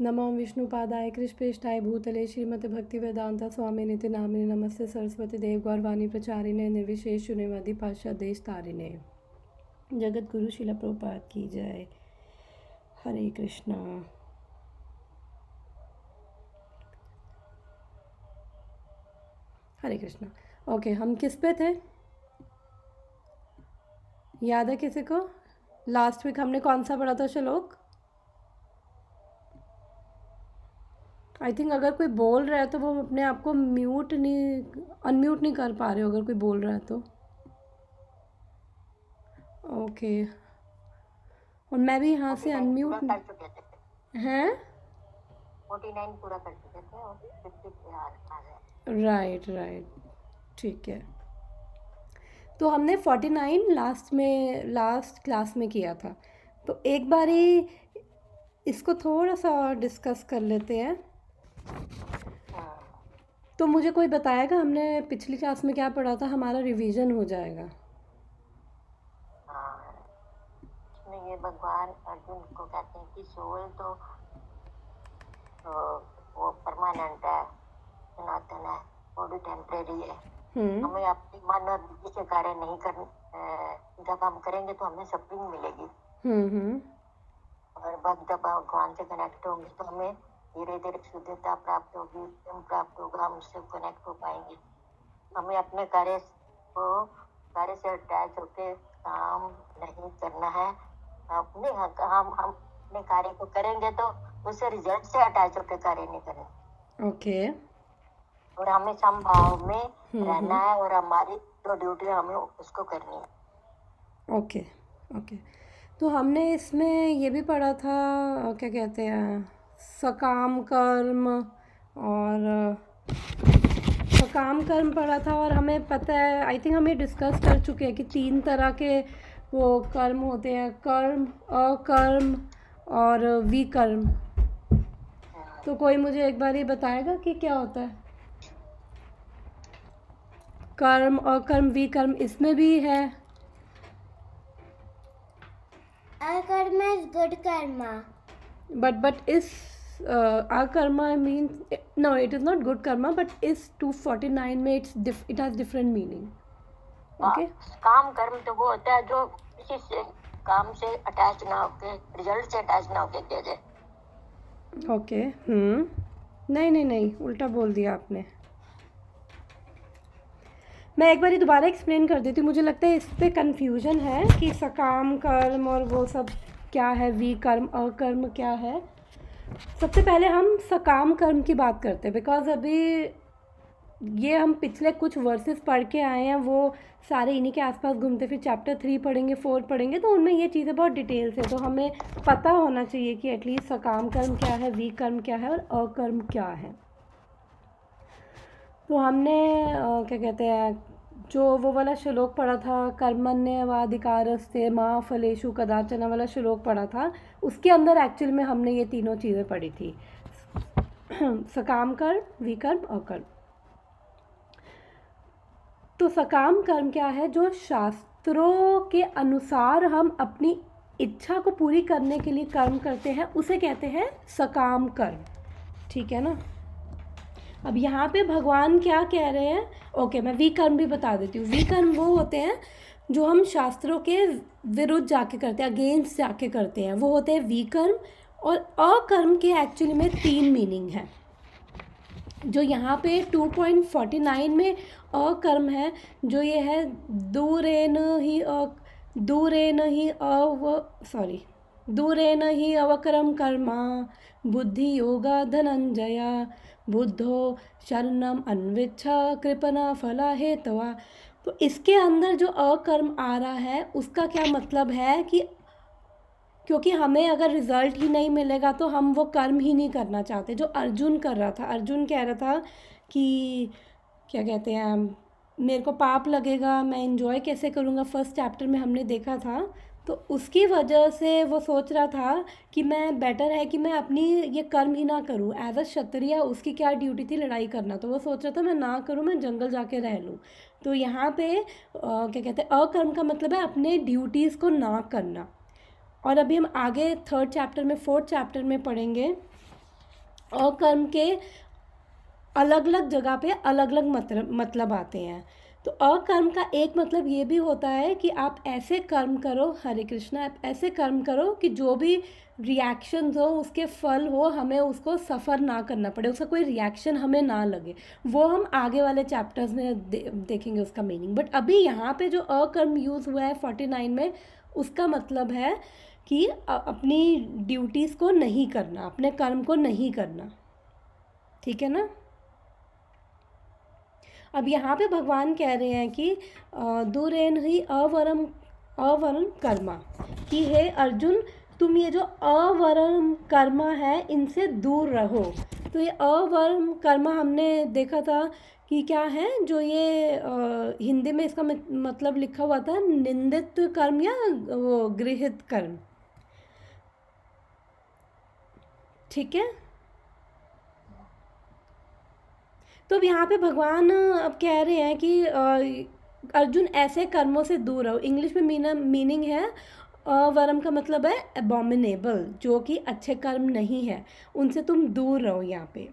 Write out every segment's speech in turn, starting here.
नमो विष्णुपादाय कृष्णप्रेष्ठाय भूतले श्रीमते भक्तिवेदांता स्वामिनिति नामिने नमस्ते सरस्वती देव गौरवाणी प्रचारिणे निर्विशेष शून्यवादी पाश्चादेश तारिणे। जगत गुरु शिला प्रभुपाद की जय। हरे कृष्णा। हरे कृष्णा। ओके, हम किस पे थे? याद है किसी को? लास्ट वीक हमने कौन सा पढ़ा था श्लोक? आई थिंक अगर कोई बोल रहा है तो वो अपने आप को अनम्यूट नहीं कर पा रहे हो, अगर कोई बोल रहा है तो। ओके, और मैं भी यहाँ से अनम्यूट कर चुके थे हैं। 49 पूरा कर चुके थे और 50 पे आ गए। राइट, ठीक है। तो हमने 49 लास्ट क्लास में किया था, तो एक बारी इसको थोड़ा सा और डिस्कस कर लेते हैं। तो मुझे कोई बताएगा हमने पिछली क्लास में क्या पढ़ा था? हमारा रिवीजन हो जाएगा। इसमें ये भगवान अर्जुन को कहते हैं कि सोल तो वो परमानेंट है, सनातन है, वो भी टेम्परेरी है। हमें अपनी मन और बुद्धि से कार्य नहीं करने, जब हम करेंगे तो हमें सफरिंग मिलेगी। और जब भगवान से कनेक्ट होंगे तो हमें धीरे धीरे शुद्धता प्राप्त होगी, प्रेम प्राप्त होगा, हम उससे कनेक्ट हो पाएंगे। हमें अपने कार्य से अटैच होकर काम नहीं करना है। हम अपने कार्य को करेंगे तो उससे रिजल्ट से अटैच होकर कार्य नहीं करेंगे। ओके। और हमें समभाव में रहना है और हमारी जो ड्यूटी है हमें उसको करनी है। ओके। तो हमने इसमें ये भी पढ़ा था, क्या कहते हैं, सकाम कर्म, और सकाम कर्म पढ़ा था। और हमें पता है, आई थिंक हम ये डिस्कस कर चुके हैं कि 3 तरह के वो कर्म होते हैं, कर्म, अकर्म और विकर्म। तो कोई मुझे एक बार ये बताएगा कि क्या होता है कर्म, अकर्म, विकर्म? इसमें भी है Akarma is good karma. But is akarma means, no, it is not good karma, but is 249 में it has different meaning. Okay. काम कर्म तो वो होता है जो किसी से काम से अटैच ना होके, रिजल्ट से अटैच ना होके किया जाए। ओके। नहीं, उल्टा बोल दिया आपने। मैं एक बार दोबारा एक्सप्लेन कर देती हूँ। मुझे लगता है इस पे कन्फ्यूजन है कि सकाम कर्म और वो सब क्या है, विकर्म, अकर्म क्या है। सबसे पहले हम सकाम कर्म की बात करते हैं, बिकॉज अभी ये हम पिछले कुछ वर्सेस पढ़ के आए हैं, वो सारे इन्हीं के आसपास घूमते। फिर चैप्टर 3 पढ़ेंगे, 4 पढ़ेंगे, तो उनमें ये चीज़ें बहुत डिटेल से, तो हमें पता होना चाहिए कि एटलीस्ट सकाम कर्म क्या है, विकर्म क्या है और अकर्म क्या है। तो हमने क्या कहते हैं, जो वो वाला श्लोक पढ़ा था, कर्मण्येवाधिकारस्ते मा फलेषु कदाचन वाला श्लोक पढ़ा था, उसके अंदर एक्चुअल में हमने ये तीनों चीज़ें पढ़ी थी, सकाम कर्म, विकर्म, अकर्म। तो सकाम कर्म क्या है? जो शास्त्रों के अनुसार हम अपनी इच्छा को पूरी करने के लिए कर्म करते हैं, उसे कहते हैं सकाम कर्म। ठीक है ना? अब यहाँ पे भगवान क्या कह रहे हैं? ओके, मैं विकर्म भी बता देती हूँ। विकर्म वो होते हैं जो हम शास्त्रों के विरुद्ध जाके करते हैं, अगेंस्ट जाके करते हैं, वो होते हैं विकर्म। और अकर्म के एक्चुअली में 3 मीनिंग है। जो यहाँ पे 2.49 में अकर्म है, जो ये है दूरेन ही अवकरम कर्मा बुद्धि योगा धनंजया बुद्धो शरणम अन्विच्छा कृपना फला हेतवा। तो इसके अंदर जो अकर्म आ रहा है उसका क्या मतलब है कि क्योंकि हमें अगर रिज़ल्ट ही नहीं मिलेगा तो हम वो कर्म ही नहीं करना चाहते। जो अर्जुन कर रहा था, अर्जुन कह रहा था कि क्या कहते हैं, मेरे को पाप लगेगा, मैं एंजॉय कैसे करूँगा, फर्स्ट चैप्टर में हमने देखा था। तो उसकी वजह से वो सोच रहा था कि मैं बेटर है कि मैं अपनी ये कर्म ही ना करूँ। एज अ क्षत्रिय उसकी क्या ड्यूटी थी? लड़ाई करना। तो वो सोच रहा था मैं ना करूँ, मैं जंगल जाके रह लूँ। तो यहाँ पे क्या कहते हैं, अकर्म का मतलब है अपने ड्यूटीज़ को ना करना। और अभी हम आगे 3rd चैप्टर में 4th चैप्टर में पढ़ेंगे अकर्म के अलग अलग जगह पे अलग अलग मतलब आते हैं। तो अकर्म का एक मतलब ये भी होता है कि आप ऐसे कर्म करो, हरे कृष्णा, आप ऐसे कर्म करो कि जो भी रिएक्शंस हो, उसके फल हो, हमें उसको सफ़र ना करना पड़े, उसका कोई रिएक्शन हमें ना लगे। वो हम आगे वाले चैप्टर्स में देखेंगे उसका मीनिंग। बट अभी यहाँ पे जो अकर्म यूज़ हुआ है 49 में, उसका मतलब है कि अपनी ड्यूटीज़ को नहीं करना, अपने कर्म को नहीं करना। ठीक है ना। अब यहाँ पे भगवान कह रहे हैं कि दूरेन ही अवरम कर्मा, कि हे अर्जुन, तुम ये जो अवरम कर्मा है इनसे दूर रहो। तो ये अवरम कर्मा हमने देखा था कि क्या है, जो ये हिंदी में इसका मतलब लिखा हुआ था निंदित कर्म या वो गृहीत कर्म। ठीक है। तो अब यहाँ पे भगवान अब कह रहे हैं कि अर्जुन ऐसे कर्मों से दूर रहो। इंग्लिश में मीनिंग है अवरम का मतलब है एबॉमिनेबल, जो कि अच्छे कर्म नहीं है, उनसे तुम दूर रहो यहाँ पे।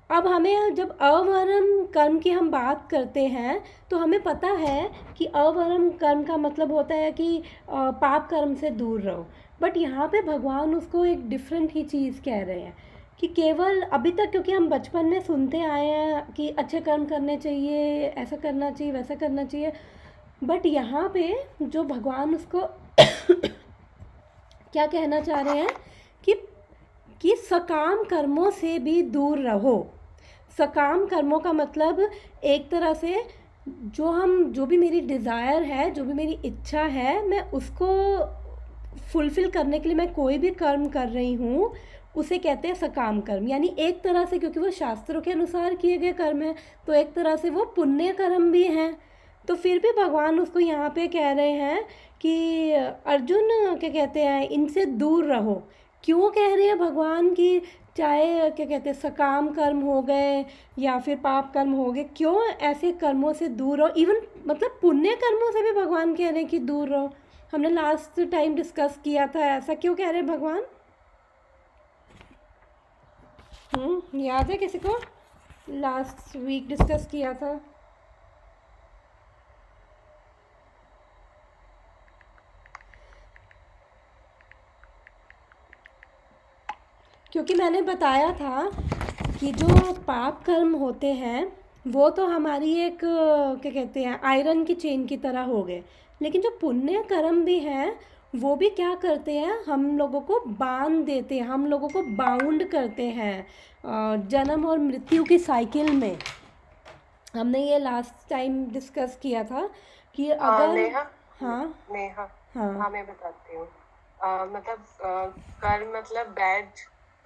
अब हमें जब अवरम कर्म की हम बात करते हैं तो हमें पता है कि अवरम कर्म का मतलब होता है कि पाप कर्म से दूर रहो। बट यहाँ पे भगवान उसको एक डिफरेंट ही चीज़ कह रहे हैं कि केवल अभी तक, क्योंकि हम बचपन में सुनते आए हैं कि अच्छे कर्म करने चाहिए, ऐसा करना चाहिए, वैसा करना चाहिए, बट यहाँ पे जो भगवान उसको क्या कहना चाह रहे हैं कि सकाम कर्मों से भी दूर रहो। सकाम कर्मों का मतलब एक तरह से जो भी मेरी डिज़ायर है, जो भी मेरी इच्छा है, मैं उसको फुलफ़िल करने के लिए मैं कोई भी कर्म कर रही हूँ, उसे कहते हैं सकाम कर्म। यानी एक तरह से, क्योंकि वो शास्त्रों के अनुसार किए गए कर्म हैं, तो एक तरह से वो पुण्य कर्म भी हैं। तो फिर भी भगवान उसको यहाँ पे कह रहे हैं कि अर्जुन, क्या कहते हैं, इनसे दूर रहो। क्यों कह रहे हैं भगवान कि चाहे क्या कहते हैं सकाम कर्म हो गए या फिर पाप कर्म हो गए, क्यों ऐसे कर्मों से दूर रहो? इवन मतलब पुण्य कर्मों से भी भगवान कह रहे हैं कि दूर रहो। हमने लास्ट टाइम डिस्कस किया था, ऐसा क्यों कह रहे हैं भगवान? याद है किसी को? लास्ट वीक डिस्कस किया था। क्योंकि मैंने बताया था कि जो पाप कर्म होते हैं वो तो हमारी एक क्या कहते हैं आयरन की चेन की तरह हो गए, लेकिन जो पुण्य कर्म भी हैं वो भी क्या करते हैं, हम लोगों को बांध देते हैं, हम लोगों को बाउंड करते हैं जन्म और मृत्यु की साइकिल में। हमने ये लास्ट टाइम डिस्कस किया था कि अगर नेहा, हाँ हाँ मैं बताती हूँ। मतलब कर्म मतलब बैड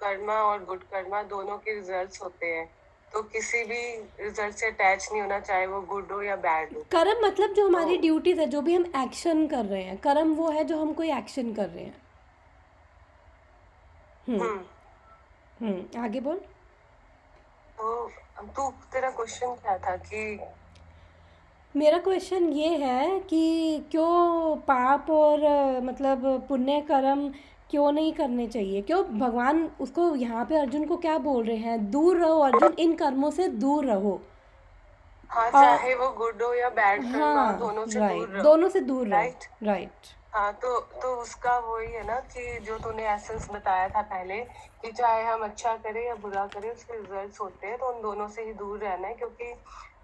कर्मा और गुड कर्मा दोनों के रिजल्ट्स होते हैं, तो किसी भी रिजल्ट से अटैच नहीं होना, चाहे वो गुड हो या बैड हो। कर्म मतलब जो हमारी तो ड्यूटीज है, जो भी हम एक्शन कर रहे हैं, कर्म वो है जो हम कोई एक्शन कर रहे हैं। आगे बोल। तो तेरा क्वेश्चन क्या था? कि मेरा क्वेश्चन ये है कि क्यों पाप और मतलब पुण्य कर्म क्यों नहीं करने चाहिए? क्यों भगवान उसको यहाँ पे अर्जुन को क्या बोल रहे हैं, दूर रहो अर्जुन, इन कर्मों से दूर रहो। हाँ, चाहे वो गुड हो या बैड कर्म, हाँ दोनों से दूर राइट, रहो। दोनों से दूर रहो। राइट। राइट। हाँ, तो उसका वही है ना कि जो तूने एसेंस बताया था पहले, कि चाहे हम अच्छा करें या बुरा करें उसके रिजल्ट्स होते हैं, तो उन दोनों से ही दूर रहना है। क्योंकि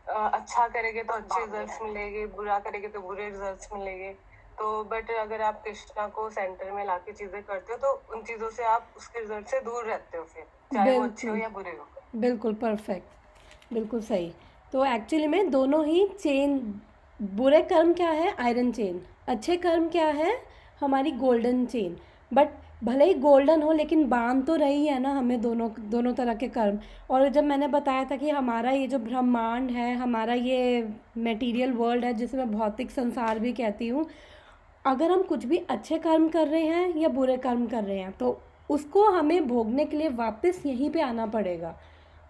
अच्छा करेंगे तो अच्छे रिजल्ट्स मिलेंगे, बुरा करेंगे तो बुरे रिजल्ट्स मिलेंगे। तो बट अगर आप कृष्णा को सेंटर में लाके चीजें करते हो तो उन चीजों से आप उसके रिजल्ट से दूर रहते हो, फिर चाहे वो अच्छे हो या बुरे हो। बिल्कुल परफेक्ट, बिल्कुल सही। तो एक्चुअली में दोनों ही चेन, बुरे कर्म क्या है, आयरन चेन, अच्छे कर्म क्या है, हमारी गोल्डन चेन। बट भले ही गोल्डन हो लेकिन बांध तो रही है ना हमें दोनों तरह के कर्म। और जब मैंने बताया था कि हमारा ये जो ब्रह्मांड है, हमारा ये मटेरियल वर्ल्ड है, जिसे मैं भौतिक संसार भी कहती हूँ, अगर हम कुछ भी अच्छे कर्म कर रहे हैं या बुरे कर्म कर रहे हैं तो उसको हमें भोगने के लिए वापस यहीं पे आना पड़ेगा।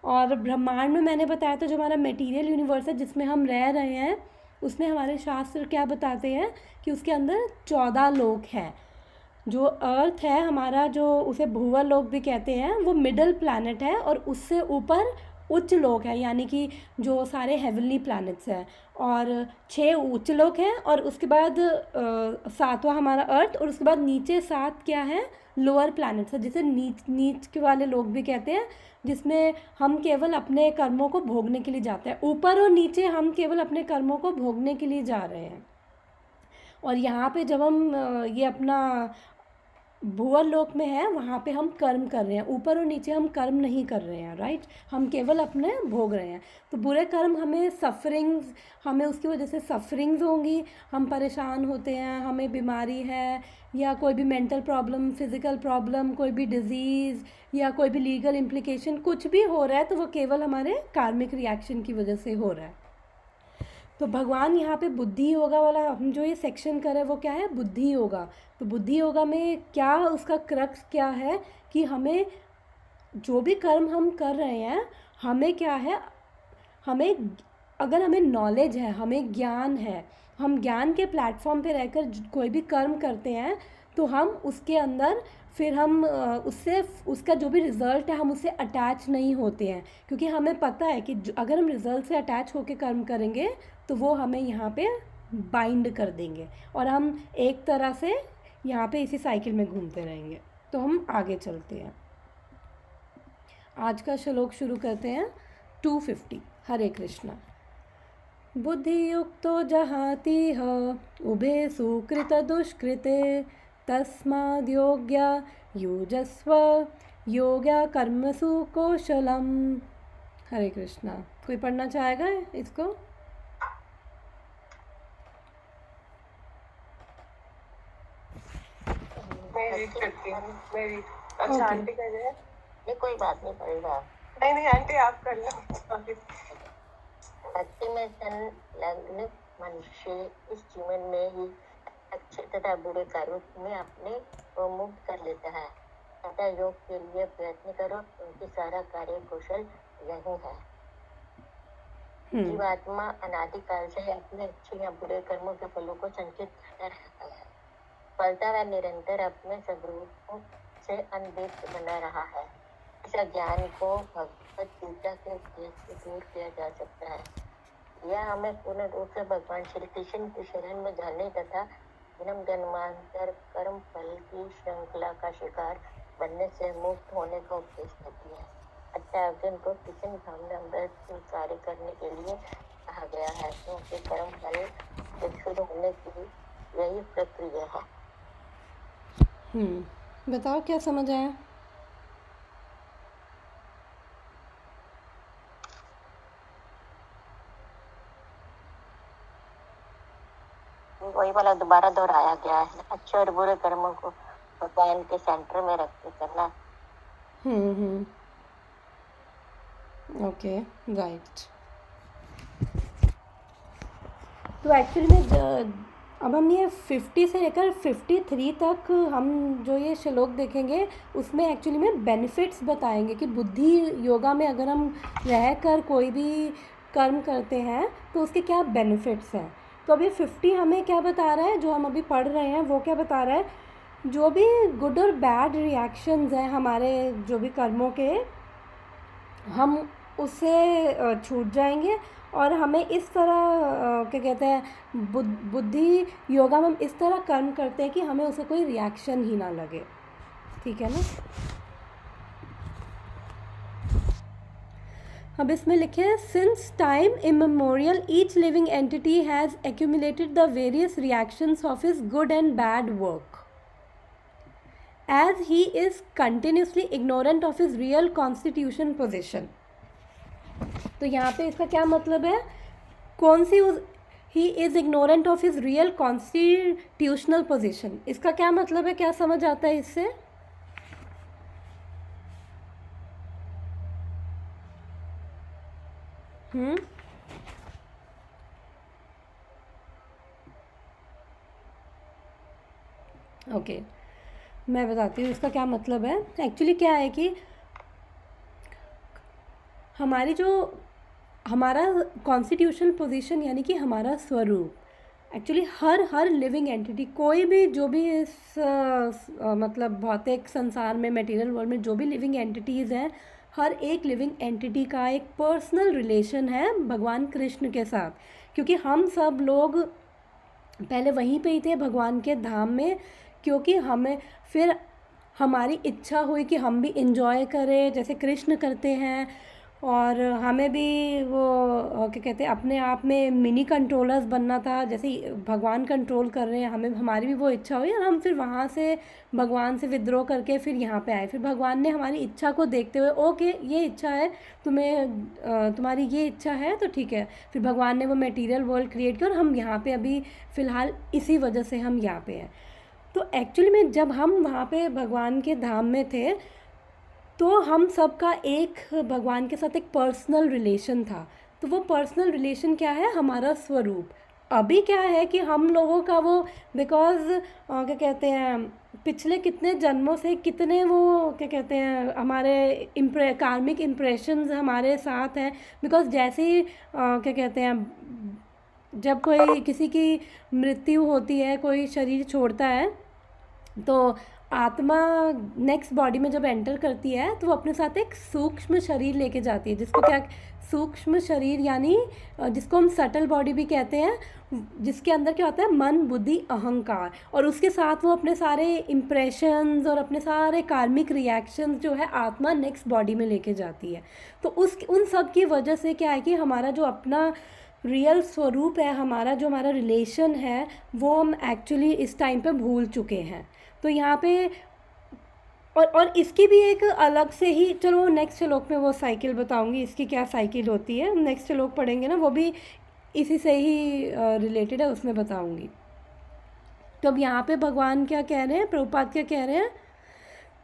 और ब्रह्मांड में मैंने बताया था जो हमारा मटेरियल यूनिवर्स है जिसमें हम रह रहे हैं, उसमें हमारे शास्त्र क्या बताते हैं कि उसके अंदर 14 लोक हैं, जो अर्थ है हमारा, जो उसे भूवर लोक भी कहते हैं, वो मिडल प्लैनेट है और उससे ऊपर उच्च लोक है, यानी कि जो सारे हेवनली प्लैनेट्स हैं, और 6 उच्च लोक हैं, और उसके बाद 7वां हमारा अर्थ, और उसके बाद नीचे 7 क्या है, लोअर प्लैनेट्स है, जिसे नीच नीच के वाले लोग भी कहते हैं, जिसमें हम केवल अपने कर्मों को भोगने के लिए जाते हैं। ऊपर और नीचे हम केवल अपने कर्मों को भोगने के लिए जा रहे हैं। और यहाँ पे जब हम ये अपना भुवर लोक में है, वहाँ पे हम कर्म कर रहे हैं, ऊपर और नीचे हम कर्म नहीं कर रहे हैं, राइट। हम केवल अपने भोग रहे हैं। तो बुरे कर्म हमें सफरिंग्स, हमें उसकी वजह से सफरिंग्स होंगी, हम परेशान होते हैं, हमें बीमारी है या कोई भी मेंटल प्रॉब्लम, फिज़िकल प्रॉब्लम, कोई भी डिज़ीज़ या कोई भी लीगल इम्प्लिकेशन कुछ भी हो रहा है, तो वो केवल हमारे कार्मिक रिएक्शन की वजह से हो रहा है। तो भगवान यहाँ पे बुद्धि योगा वाला हम जो ये सेक्शन कर रहे हैं वो क्या है, बुद्धि योगा। तो बुद्धि योगा में क्या उसका क्रक्स क्या है कि हमें जो भी कर्म हम कर रहे हैं, हमें क्या है, हमें अगर हमें नॉलेज है, हमें ज्ञान है, हम ज्ञान के प्लेटफॉर्म पे रहकर कोई भी कर्म करते हैं, तो हम उसके अंदर फिर हम उससे उसका जो भी रिज़ल्ट है हम उससे अटैच नहीं होते हैं, क्योंकि हमें पता है कि अगर हम रिज़ल्ट से अटैच होकर कर्म करेंगे तो वो हमें यहाँ पे बाइंड कर देंगे और हम एक तरह से यहाँ पे इसी साइकिल में घूमते रहेंगे। तो हम आगे चलते हैं, आज का श्लोक शुरू करते हैं 250। हरे कृष्णा। बुद्धियुक्तो जहातिह उभे सुकृत दुष्कृते तस्माद्योग्या युजस्व योग्या कर्मसु कौशलम। हरे कृष्णा। कोई पढ़ना चाहेगा इसको? अच्छा आंटी कर रहे हैं? ये कोई बात नहीं, पड़ेगा। नहीं आंटी आप कर लो। भक्ति में संलग्न मनुष्य इस जीवन में ही अच्छे तथा बुरे कार्यों में अपने को मुक्त कर लेता है। तथा योग के लिए प्रयत्न करो, उनकी सारा कार्य कौशल यही है। जीवात्मा अनादिकाल से अपने अच्छे या बुरे कर्मों के फलों को संचित करता रहता है। फलता व निरंतर अपने स्वरूपों से अनभिन्न बना रहा है। इस ज्ञान को भगवत गीता के उपदेश से दूर किया जा सकता है। यह हमें पूर्ण रूप से भगवान श्री कृष्ण की शरण में जाने तथा जन्म जन्मांतर कर्म फल की श्रृंखला का शिकार बनने से मुक्त होने का उपदेश देती है। अतः अर्जुन को कृष्ण भावनामृत कार्य करने के लिए कहा गया है, क्योंकि कर्म फल से शुरू होने की यही प्रक्रिया है। बताओ क्या समझ आया? वही वाला दोबारा दोहराया गया है, अच्छे और बुरे कर्मों को भगवान के सेंटर में रख के करना। Okay, right. तो एक्चुअली में अब हम ये 50 से लेकर 53 तक हम जो ये श्लोक देखेंगे उसमें एक्चुअली में बेनिफिट्स बताएंगे कि बुद्धि योगा में अगर हम रहकर कोई भी कर्म करते हैं तो उसके क्या बेनिफिट्स हैं। तो अभी 50 हमें क्या बता रहा है, जो हम अभी पढ़ रहे हैं वो क्या बता रहा है, जो भी गुड और बैड रिएक्शंस हैं हमारे जो भी कर्मों के, हम उससे छूट जाएंगे और हमें इस तरह क्या कहते हैं, बुद्धि योगा में हम इस तरह कर्म करते हैं कि हमें उसे कोई रिएक्शन ही ना लगे। ठीक है ना? अब इसमें लिखे हैं, since time immemorial each living entity has accumulated the various reactions of his good and bad work as he is continuously ignorant of his real constitution position। तो यहाँ पे इसका क्या मतलब है, कौन सी he is ignorant of his real constitutional position, इसका क्या मतलब है, क्या समझ आता है इससे? ओके, मैं बताती हूँ इसका क्या मतलब है। एक्चुअली क्या है कि हमारी जो हमारा कॉन्स्टिट्यूशनल पोजीशन यानी कि हमारा स्वरूप, एक्चुअली हर लिविंग एंटिटी, कोई भी जो भी इस मतलब भौतिक संसार में, मटेरियल वर्ल्ड में जो भी लिविंग एंटिटीज़ हैं, हर एक लिविंग एंटिटी का एक पर्सनल रिलेशन है भगवान कृष्ण के साथ, क्योंकि हम सब लोग पहले वहीं पे ही थे भगवान के धाम में, क्योंकि हमें फिर हमारी इच्छा हुई कि हम भी इंजॉय करें जैसे कृष्ण करते हैं, और हमें भी वो क्या कहते हैं अपने आप में मिनी कंट्रोलर्स बनना था, जैसे भगवान कंट्रोल कर रहे हैं, हमें हमारी भी वो इच्छा हुई और हम फिर वहाँ से भगवान से विद्रोह करके फिर यहाँ पे आए। फिर भगवान ने हमारी इच्छा को देखते हुए, ओके ये इच्छा है तुम्हें, तुम्हारी ये इच्छा है तो ठीक है, फिर भगवान ने वो मटेरियल वर्ल्ड क्रिएट किया और हम यहाँ पे अभी फ़िलहाल इसी वजह से हम यहाँ पे हैं। तो एक्चुअली में जब हम वहाँ पे भगवान के धाम में थे तो हम सब का एक भगवान के साथ एक पर्सनल रिलेशन था। तो वो पर्सनल रिलेशन क्या है, हमारा स्वरूप। अभी क्या है कि हम लोगों का वो बिकॉज़ क्या कहते हैं पिछले कितने जन्मों से कितने वो क्या कहते हैं हमारे कार्मिक इम्प्रेशंस हमारे साथ हैं, बिकॉज़ जैसे ही क्या कहते हैं जब कोई किसी की मृत्यु होती है, कोई शरीर छोड़ता है, तो आत्मा नेक्स्ट बॉडी में जब एंटर करती है तो वो अपने साथ एक सूक्ष्म शरीर लेके जाती है, जिसको क्या सूक्ष्म शरीर यानी जिसको हम सटल बॉडी भी कहते हैं, जिसके अंदर क्या होता है मन, बुद्धि, अहंकार, और उसके साथ वो अपने सारे इम्प्रेशंस और अपने सारे कार्मिक रिएक्शंस जो है आत्मा नेक्स्ट बॉडी में लेके जाती है। तो उन सब की वजह से क्या है कि हमारा जो अपना रियल स्वरूप है, हमारा रिलेशन है, वो हम एक्चुअली इस टाइम पे भूल चुके हैं। तो यहाँ पे और इसकी भी एक अलग से ही, चलो नेक्स्ट श्लोक में वो साइकिल बताऊंगी, इसकी क्या साइकिल होती है, नेक्स्ट श्लोक पढ़ेंगे ना, वो भी इसी से ही रिलेटेड है, उसमें बताऊंगी। तो अब यहाँ पे भगवान क्या कह रहे हैं, प्रभुपाद क्या कह रहे हैं,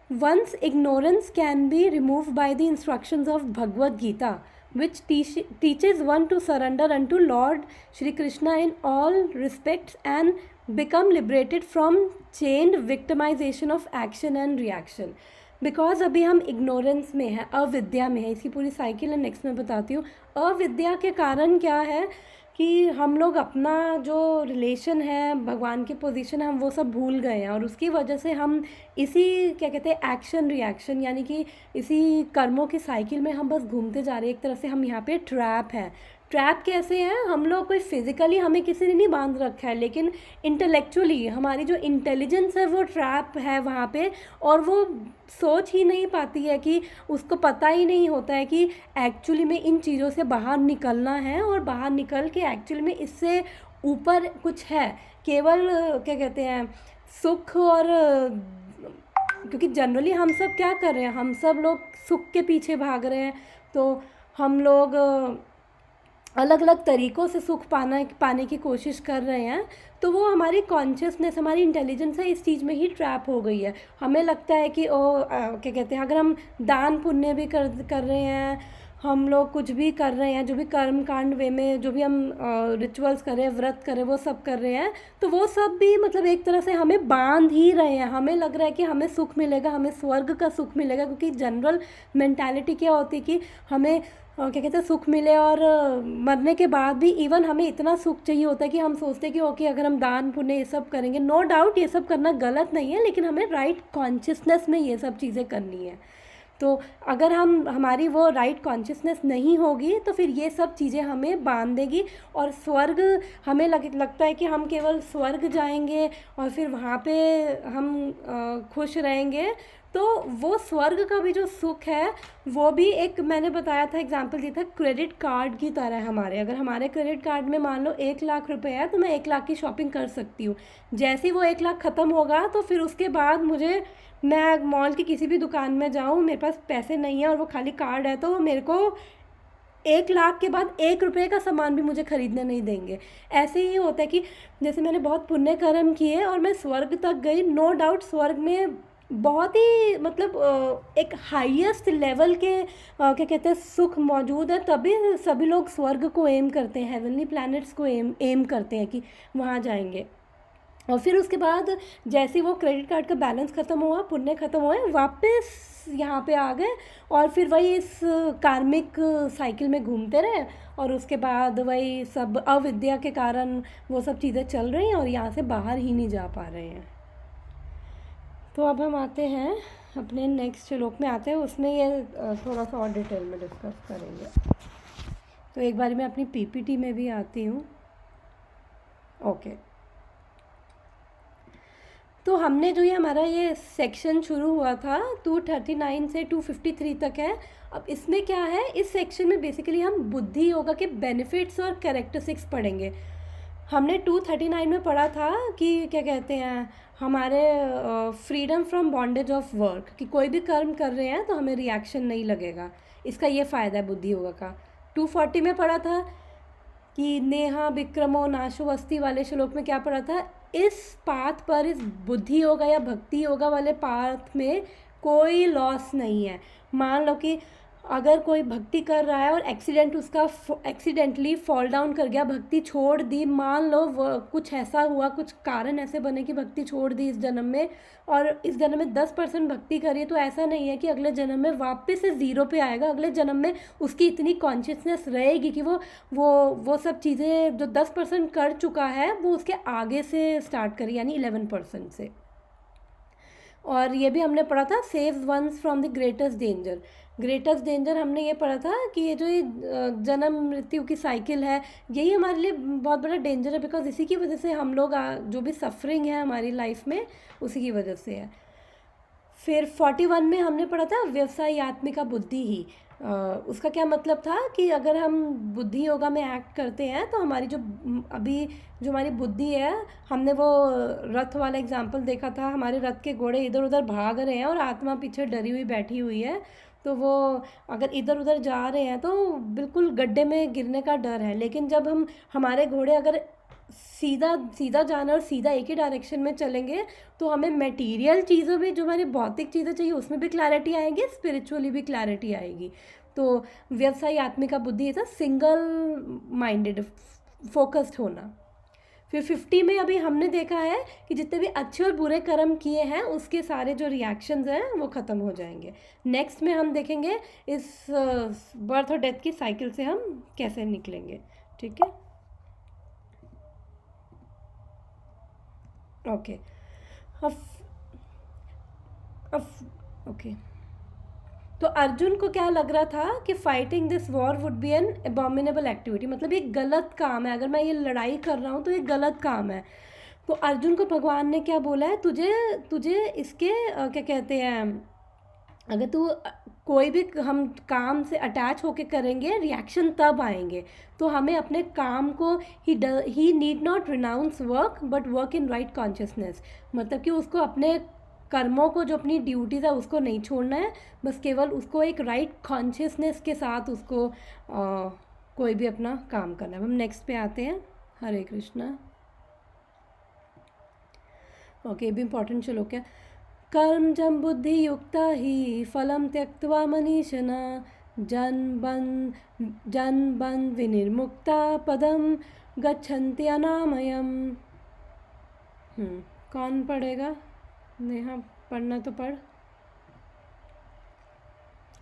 one's ignorance can be remove by the instructions of Bhagavad Gita which teaches one to surrender unto Lord Shri Krishna in all respects and become liberated from chained victimization of action and reaction. Because अभी हम ignorance में है, अविद्या में है, इसकी पूरी cycle है नेक्स्ट में बताती हूँ। अविद्या के कारण क्या है कि हम लोग अपना जो रिलेशन है भगवान की पोजीशन है हम वो सब भूल गए हैं, और उसकी वजह से हम इसी क्या कहते हैं एक्शन रिएक्शन यानी कि इसी कर्मों की साइकिल में हम बस घूमते जा रहे हैं। एक तरह से हम यहाँ पे ट्रैप हैं। ट्रैप कैसे हैं, हम लोग कोई फिज़िकली हमें किसी ने नहीं बांध रखा है, लेकिन इंटेलेक्चुअली हमारी जो इंटेलिजेंस है वो ट्रैप है वहाँ पे, और वो सोच ही नहीं पाती है कि उसको पता ही नहीं होता है कि एक्चुअली में इन चीज़ों से बाहर निकलना है, और बाहर निकल के एक्चुअली में इससे ऊपर कुछ है, केवल क्या कहते हैं सुख। और क्योंकि जनरली हम सब क्या कर रहे हैं, हम सब लोग सुख के पीछे भाग रहे हैं, तो हम लोग अलग अलग तरीक़ों से सुख पाने की कोशिश कर रहे हैं। तो वो हमारी कॉन्शियसनेस, हमारी इंटेलिजेंस है इस चीज़ में ही ट्रैप हो गई है। हमें लगता है कि क्या कहते हैं, अगर हम दान पुण्य भी कर रहे हैं, हम लोग कुछ भी कर रहे हैं, जो भी कर्म कांड वे में जो भी हम रिचुअल्स कर रहे हैं, व्रत कर रहे हैं, वो सब कर रहे हैं, तो वो सब भी मतलब एक तरह से हमें बांध ही रहे हैं। हमें लग रहा है कि हमें सुख मिलेगा, हमें स्वर्ग का सुख मिलेगा, क्योंकि जनरल मेंटालिटी क्या होती है कि हमें क्या कहते हैं सुख मिले, और मरने के बाद भी इवन हमें इतना सुख चाहिए होता है कि हम सोचते हैं कि ओके अगर हम दान पुण्य ये सब करेंगे, नो डाउट ये सब करना गलत नहीं है, लेकिन हमें राइट कॉन्शियसनेस में ये सब चीज़ें करनी है। तो अगर हमारी वो राइट कॉन्शियसनेस नहीं होगी तो फिर ये सब चीज़ें हमें बांध देगी, और स्वर्ग हमें लगता है कि हम केवल स्वर्ग जाएंगे और फिर वहाँ पे हम खुश रहेंगे। तो वो स्वर्ग का भी जो सुख है वो भी एक मैंने बताया था, एग्जांपल दिया था क्रेडिट कार्ड की तरह। अगर हमारे क्रेडिट कार्ड में मान लो 1 लाख रुपए है तो मैं 1 लाख की शॉपिंग कर सकती हूँ। जैसे ही वो 1 लाख ख़त्म होगा तो फिर उसके बाद मैं मॉल की किसी भी दुकान में जाऊँ, मेरे पास पैसे नहीं है और वो खाली कार्ड है, तो मेरे को 1 लाख के बाद 1 रुपये का सामान भी मुझे ख़रीदने नहीं देंगे। ऐसे ही होता है कि जैसे मैंने बहुत पुण्य कर्म किए और मैं स्वर्ग तक गई, नो डाउट स्वर्ग में बहुत ही मतलब एक हाईएस्ट लेवल के क्या कहते हैं सुख मौजूद है, तभी सभी लोग स्वर्ग को एम करते हैं, हेवनली प्लैनेट्स को एम करते हैं कि वहाँ जाएंगे। और फिर उसके बाद जैसे वो क्रेडिट कार्ड का बैलेंस ख़त्म हुआ, पुण्य ख़त्म हुए, वापस यहाँ पे आ गए और फिर वही इस कार्मिक साइकिल में घूमते रहे और उसके बाद वही सब अविद्या के कारण वो सब चीज़ें चल रही हैं और यहाँ से बाहर ही नहीं जा पा रहे हैं। तो अब हम आते हैं अपने नेक्स्ट श्लोक में आते हैं, उसमें ये थोड़ा सा और डिटेल में डिस्कस करेंगे। तो एक बार मैं अपनी पीपीटी में भी आती हूँ। ओके, तो हमने जो ये हमारा ये सेक्शन शुरू हुआ था 239 से 253 तक है। अब इसमें क्या है, इस सेक्शन में बेसिकली हम बुद्धि योगा के बेनिफिट्स और कैरेक्टरिस्टिक्स पढ़ेंगे। हमने 239 में पढ़ा था कि क्या कहते हैं, हमारे freedom from bondage of work, कि कोई भी कर्म कर रहे हैं तो हमें रिएक्शन नहीं लगेगा, इसका ये फ़ायदा है बुद्धि योगा का। 240 में पढ़ा था कि नेहा विक्रमो नाशो अस्थि वाले श्लोक में क्या पढ़ा था, इस पाथ पर, इस बुद्धि योगा या भक्ति योगा वाले पाथ में कोई लॉस नहीं है। मान लो कि अगर कोई भक्ति कर रहा है और एक्सीडेंटली फॉल डाउन कर गया, भक्ति छोड़ दी, मान लो कुछ ऐसा हुआ, कुछ कारण ऐसे बने कि भक्ति छोड़ दी इस जन्म में, और इस जन्म में 10% भक्ति करी, तो ऐसा नहीं है कि अगले जन्म में वापस से ज़ीरो पे आएगा। अगले जन्म में उसकी इतनी कॉन्शियसनेस रहेगी कि वो सब चीज़ें जो 10% कर चुका है वो उसके आगे से स्टार्ट करी, यानी 11% से। और ये भी हमने पढ़ा था saves one's from the greatest danger. Greatest danger हमने ये पढ़ा था कि ये जो ये जन्म मृत्यु की साइकिल है, यही हमारे लिए बहुत बड़ा डेंजर है, बिकॉज इसी की वजह से हम लोग जो भी सफरिंग है हमारी लाइफ में, उसी की वजह से है। फिर 41 में हमने पढ़ा था व्यवसायित्मिका बुद्धि ही। उसका क्या मतलब था कि अगर हम बुद्धि योगा में एक्ट करते हैं तो हमारी जो हमारी बुद्धि है, हमने वो रथ वाला एग्जाम्पल देखा था, हमारे रथ के घोड़े इधर उधर भाग रहे हैं और आत्मा पीछे डरी हुई बैठी हुई है, तो वो अगर इधर उधर जा रहे हैं तो बिल्कुल गड्ढे में गिरने का डर है। लेकिन जब हमारे घोड़े अगर सीधा जाना और सीधा एक ही डायरेक्शन में चलेंगे तो हमें मटेरियल चीज़ों में, जो हमारी भौतिक चीज़ें चाहिए उसमें भी क्लैरिटी आएगी, स्पिरिचुअली भी क्लैरिटी आएगी। तो व्यवसायित्मिका बुद्धि था सिंगल माइंडेड, फोकस्ड होना। फिर 50 में अभी हमने देखा है कि जितने भी अच्छे और बुरे कर्म किए हैं उसके सारे जो रिएक्शंस हैं वो ख़त्म हो जाएंगे। नेक्स्ट में हम देखेंगे इस बर्थ और डेथ की साइकिल से हम कैसे निकलेंगे। ठीक है, ओके। ओके, तो अर्जुन को क्या लग रहा था कि fighting this war would be an abominable activity, मतलब ये गलत काम है, अगर मैं ये लड़ाई कर रहा हूँ तो ये गलत काम है। तो अर्जुन को भगवान ने क्या बोला है, तुझे इसके क्या कहते हैं, अगर तू कोई भी हम काम से अटैच होके करेंगे रिएक्शन तब आएंगे, तो हमें अपने काम को ही need not renounce work but work in right consciousness, मतलब कि उसको अपने कर्मों को, जो अपनी ड्यूटीज़ है उसको नहीं छोड़ना है, बस केवल उसको एक राइट कॉन्शियसनेस के साथ उसको कोई भी अपना काम करना है। हम नेक्स्ट पे आते हैं। हरे कृष्णा। ओके, भी इम्पोर्टेंट श्लोक है। कर्म जम बुद्धि युक्ता ही फलम त्यक्त्वा मनीषिणा जन्मन् विनिर्मुक्ता पदम गच्छन्ति अनामयम्। कौन पढ़ेगा? नेहा, पढ़ना तो पढ़,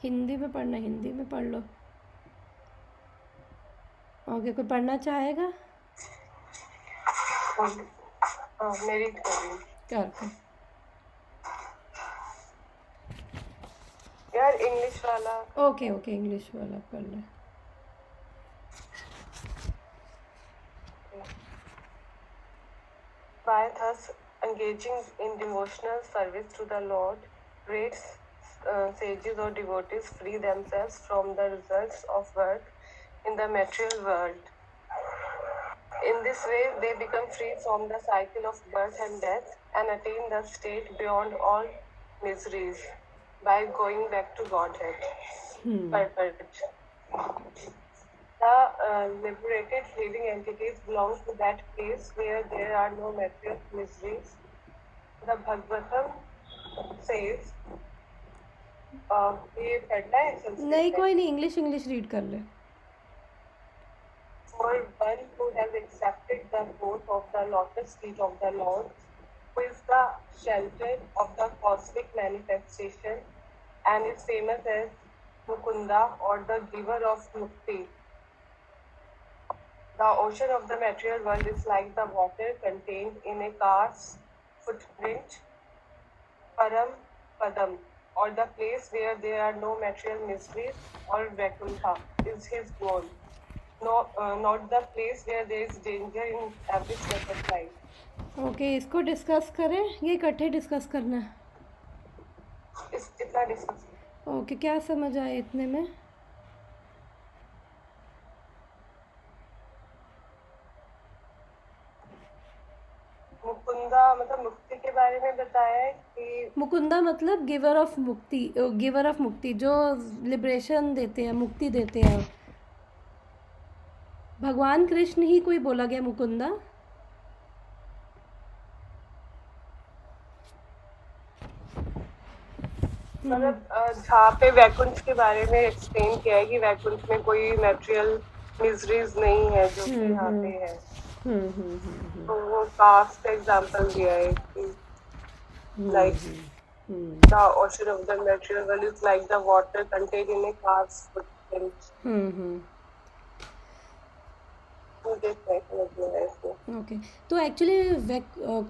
हिंदी में पढ़ना, हिंदी में पढ़ लो। ओके, कोई पढ़ना चाहेगा? मेरी कर यार इंग्लिश वाला। ओके, इंग्लिश वाला कर ले। By thus engaging in devotional service to the Lord, great sages or devotees free themselves from the results of work in the material world. In this way, they become free from the cycle of birth and death and attain the state beyond all miseries by going back to Godhead. The liberated living entities belong to that place where there are no material miseries. The Bhagavatam says, ये पढ़ना है संस्कृत नहीं, कोई नहीं, English read कर ले। for one who has accepted the growth of the lotus feet of the Lord, who is the shelter of the cosmic manifestation and is famous as Mukunda or the giver of Mukti. The ocean of the material world is like the water contained in a car's footprint, Param Padam, or the place where there are no material miseries, or Vaikuntha is his goal. No, not the place where there is danger in every step of life. Okay, इसको discuss करें, ये इकट्ठे discuss करना है? इतना discuss. Okay, क्या समझ आया इतने में? मुकुंदा मतलब मुक्ति के बारे में बताया है कि मुकुंदा मतलब गिवर ऑफ मुक्ति, गिवर ऑफ मुक्ति, जो लिबरेशन देते हैं, मुक्ति देते हैं। भगवान कृष्ण ही कोई बोला गया मुकुंदा? मतलब जहाँ पे वैकुंठ के बारे में एक्सप्लेन किया है कि वैकुंठ में कोई मैटेरियल मिजरीज नहीं है जो कि यहाँ पे है। तो वो कास्ट एग्जांपल दिया है कि like the ocean of the material world is like the water contained in A cars footprint. Okay, तो एक्चुअली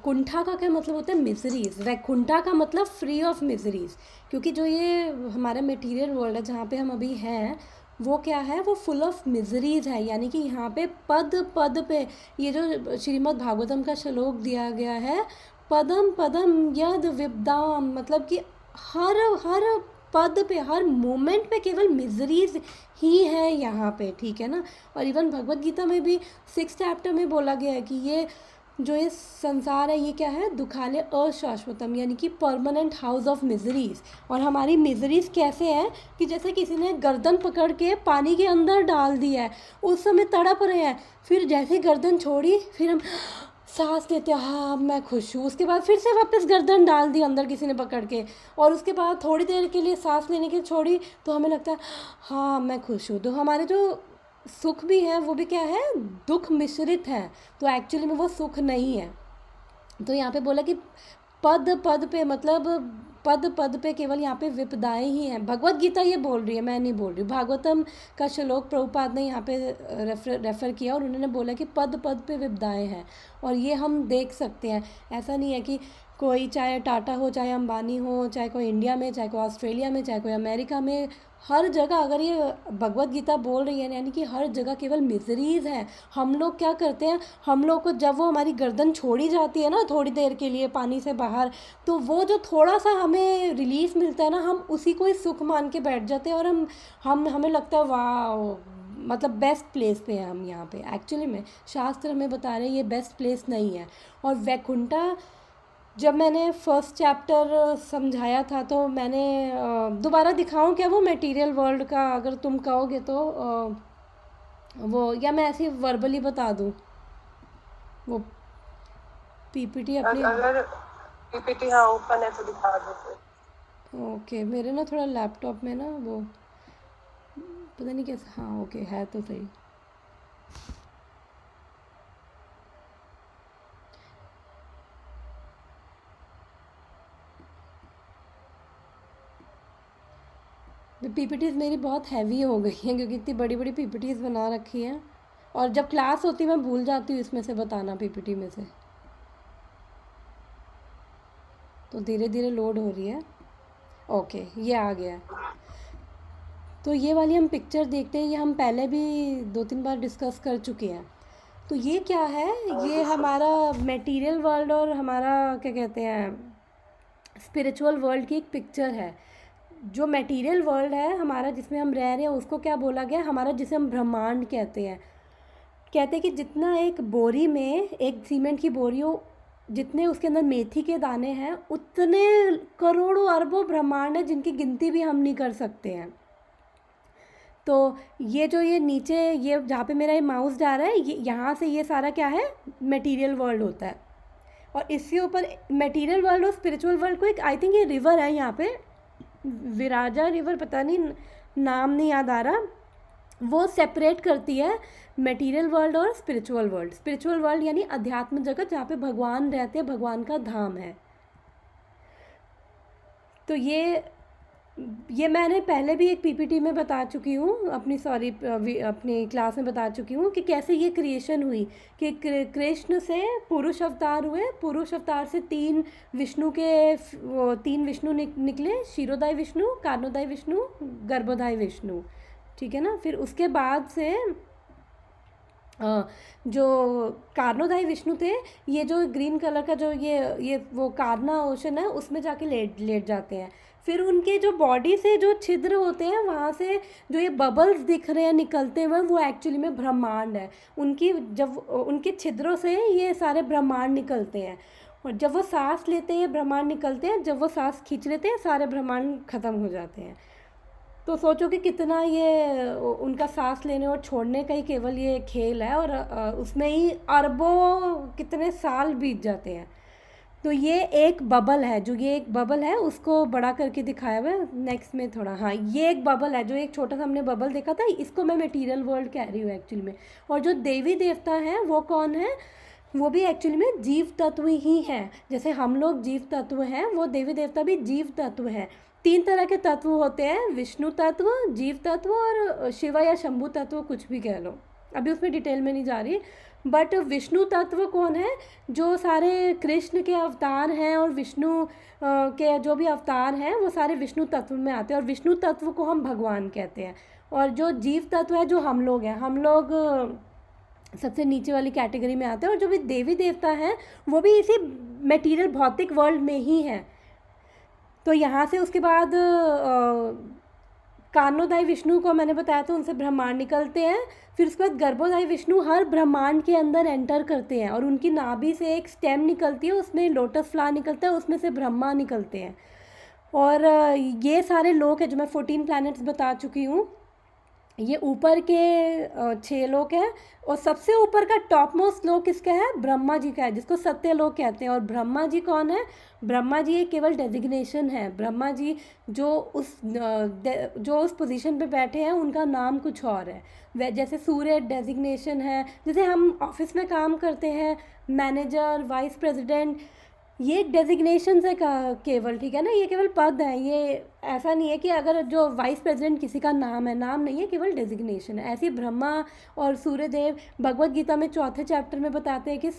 कुंठा का क्या मतलब होता है? मिजरीज। वैकुंठा का मतलब फ्री ऑफ मिजरीज, क्योंकि जो ये हमारा मटेरियल वर्ल्ड है जहाँ पे हम अभी हैं, वो क्या है? वो फुल ऑफ मिजरीज है। यानी कि यहाँ पे पद पद पे, ये जो श्रीमद् भागवतम का श्लोक दिया गया है, पदम पदम यद विपदाम, मतलब कि हर हर पद पे, हर मोमेंट पे केवल मिजरीज ही है यहाँ पे, ठीक है ना। और इवन भगवत गीता में भी 6th चैप्टर में बोला गया है कि ये जो ये संसार है, ये क्या है? दुखालय अशाश्वतम, यानी कि परमानेंट हाउस ऑफ मिजरीज। और हमारी मिजरीज कैसे हैं कि जैसे किसी ने गर्दन पकड़ के पानी के अंदर डाल दिया है, उस समय तड़प रहे हैं, फिर जैसे गर्दन छोड़ी, फिर हम सांस लेते हैं, हाँ अब मैं खुश हूँ। उसके बाद फिर से वापस गर्दन डाल दी अंदर किसी ने पकड़ के, और उसके बाद थोड़ी देर के लिए सांस लेने के छोड़ी, तो हमें लगता है हाँ मैं खुश हूँ। तो हमारे जो सुख भी है वो भी क्या है? दुख मिश्रित है। तो एक्चुअली में वो सुख नहीं है। तो यहाँ पे बोला कि पद पद पे, मतलब पद पद पे केवल यहाँ पे विपदाएं ही हैं। भगवत गीता ये बोल रही है, मैं नहीं बोल रही। भागवतम का श्लोक प्रभुपाद ने यहाँ पे रेफ़र किया और उन्होंने बोला कि पद पद पे विपदाएं हैं, और ये हम देख सकते हैं। ऐसा नहीं है कि कोई, चाहे टाटा हो, चाहे अंबानी हो, चाहे कोई इंडिया में, चाहे कोई ऑस्ट्रेलिया में, चाहे कोई अमेरिका में, हर जगह अगर ये भगवत गीता बोल रही है, यानी कि हर जगह केवल मिजरीज है। हम लोग क्या करते हैं? हम लोग को जब वो हमारी गर्दन छोड़ी जाती है ना थोड़ी देर के लिए पानी से बाहर, तो वो जो थोड़ा सा हमें रिलीफ मिलता है ना, हम उसी को ही सुख मान के बैठ जाते हैं, और हमें लगता है वाह, मतलब बेस्ट प्लेस पे हैं हम यहाँ पे। एक्चुअली में शास्त्र हमें बता रहे हैं ये बेस्ट प्लेस नहीं है। और वैकुंठा जब मैंने फर्स्ट चैप्टर समझाया था, तो मैंने दोबारा दिखाऊं क्या वो मटेरियल वर्ल्ड का? अगर तुम कहोगे तो वो, या मैं ऐसे वर्बली बता दूं वो पीपीटी अपनी? अगर पीपीटी हाँ ओपन है तो दिखा दो। ओके, मेरे ना थोड़ा लैपटॉप में ना वो पता नहीं कैसे, हाँ ओके है तो सही। पीपीटीज़ मेरी बहुत हैवी हो गई हैं, क्योंकि इतनी बड़ी बड़ी पीपीटीज़ बना रखी हैं, और जब क्लास होती है मैं भूल जाती हूँ इसमें से बताना, पीपीटी में से। तो धीरे धीरे लोड हो रही है। ओके, ये आ गया। तो ये वाली हम पिक्चर देखते हैं, ये हम पहले भी 2-3 बार डिस्कस कर चुके हैं। तो ये क्या है? ये हमारा मटेरियल वर्ल्ड और हमारा क्या कहते हैं स्पिरिचुअल वर्ल्ड की एक पिक्चर है। जो मटेरियल वर्ल्ड है हमारा, जिसमें हम रह रहे हैं, उसको क्या बोला गया? हमारा, जिसे हम ब्रह्मांड कहते हैं। कहते हैं कि जितना एक बोरी में, एक सीमेंट की बोरी हो, जितने उसके अंदर मेथी के दाने हैं, उतने करोड़ों अरबों ब्रह्मांड है जिनकी गिनती भी हम नहीं कर सकते हैं। तो ये जो ये नीचे, ये जहाँ पे मेरा ये माउस जा रहा है, ये यहाँ से ये सारा क्या है? मटेरियल वर्ल्ड होता है। और इसके ऊपर मटेरियल वर्ल्ड और स्पिरिचुअल वर्ल्ड को एक, आई थिंक ये रिवर है यहाँ पे, विराजा रिवर, पता नहीं नाम नहीं याद आ रहा, वो सेपरेट करती है मटेरियल वर्ल्ड और स्पिरिचुअल वर्ल्ड। स्पिरिचुअल वर्ल्ड यानी अध्यात्म जगत, जहाँ पे भगवान रहते हैं, भगवान का धाम है। तो ये मैंने पहले भी एक पीपीटी में बता चुकी हूँ, अपनी क्लास में बता चुकी हूँ कि कैसे ये क्रिएशन हुई, कि कृष्ण से पुरुष अवतार हुए, पुरुष अवतार से तीन विष्णु निकले, क्षीरोदय विष्णु, कारणोदय विष्णु, गर्भोदय विष्णु, ठीक है ना। फिर उसके बाद से जो कार्नोदाई विष्णु थे, ये जो ग्रीन कलर का जो ये वो कार्ना ओशन है, उसमें जाके लेट जाते हैं। फिर उनके जो बॉडी से जो छिद्र होते हैं, वहाँ से जो ये बबल्स दिख रहे हैं निकलते हुए, वो एक्चुअली में ब्रह्मांड है। जब उनके छिद्रों से ये सारे ब्रह्मांड निकलते हैं, और जब वो सांस लेते हैं ब्रह्मांड निकलते हैं, जब वो सांस खींच लेते हैं सारे ब्रह्मांड ख़त्म हो जाते हैं। तो सोचो कि कितना ये उनका सांस लेने और छोड़ने का ही केवल ये खेल है, और उसमें ही अरबों कितने साल बीत जाते हैं। तो ये एक बबल है, ये एक बबल है, उसको बड़ा करके दिखाया हुआ है नेक्स्ट में थोड़ा। हाँ, ये एक बबल है, जो एक छोटा सा हमने बबल देखा था, इसको मैं मटेरियल वर्ल्ड कह रही हूँ एक्चुअली में। और जो देवी देवता हैं वो कौन है? वो भी एक्चुअली में जीव तत्व ही हैं। जैसे हम लोग जीव तत्व हैं, वो देवी देवता भी जीव तत्व हैं। 3 तरह के तत्व होते हैं, विष्णु तत्व, जीव तत्व और शिव या शंभु तत्व, कुछ भी कह लो, अभी उसमें डिटेल में नहीं जा रही। बट विष्णु तत्व कौन है? जो सारे कृष्ण के अवतार हैं और विष्णु के जो भी अवतार हैं, वो सारे विष्णु तत्व में आते हैं, और विष्णु तत्व को हम भगवान कहते हैं। और जो जीव तत्व है, जो हम लोग हैं, हम लोग सबसे नीचे वाली कैटेगरी में आते हैं। और जो भी देवी देवता हैं, वो भी इसी मटेरियल भौतिक वर्ल्ड में ही हैं। तो यहाँ से उसके बाद कारणोदय विष्णु को मैंने बताया था, उनसे ब्रह्मांड निकलते हैं। फिर उसके बाद गर्भोदय विष्णु हर ब्रह्मांड के अंदर एंटर करते हैं, और उनकी नाभि से एक स्टेम निकलती है, उसमें लोटस फ्लावर निकलता है, उसमें से ब्रह्मा निकलते हैं। और ये सारे लोक हैं जो मैं 14 प्लैनेट्स बता चुकी हूँ। ये ऊपर के 6 लोक हैं, और सबसे ऊपर का टॉप मोस्ट लोक किसका है? ब्रह्मा जी का है, जिसको सत्य लोक कहते हैं। और ब्रह्मा जी कौन है? ब्रह्मा जी एक केवल डेजिग्नेशन है। ब्रह्मा जी जो उस पोजीशन पे बैठे हैं, उनका नाम कुछ और है। वे जैसे सूर्य डेजिग्नेशन है, जैसे हम ऑफिस में काम करते हैं, मैनेजर, वाइस प्रेसिडेंट, ये डेजिग्नेशन है केवल, ठीक है ना, ये केवल पद है। ये ऐसा नहीं है कि अगर जो वाइस प्रेसिडेंट किसी का नाम है, नाम नहीं है, केवल डेजिग्नेशन है। ऐसे ब्रह्मा और सूर्य देव भगवत गीता में 4थे चैप्टर में बताते हैं कि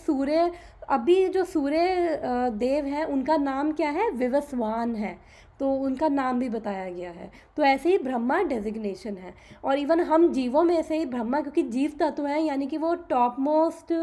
अभी जो सूर्य देव है, उनका नाम क्या है? विवस्वान है, तो उनका नाम भी बताया गया है। तो ऐसे ही ब्रह्मा डेजिग्नेशन है। और इवन हम जीवों में से ही ब्रह्मा, क्योंकि जीव तत्व हैं, यानी कि वो टॉप मोस्ट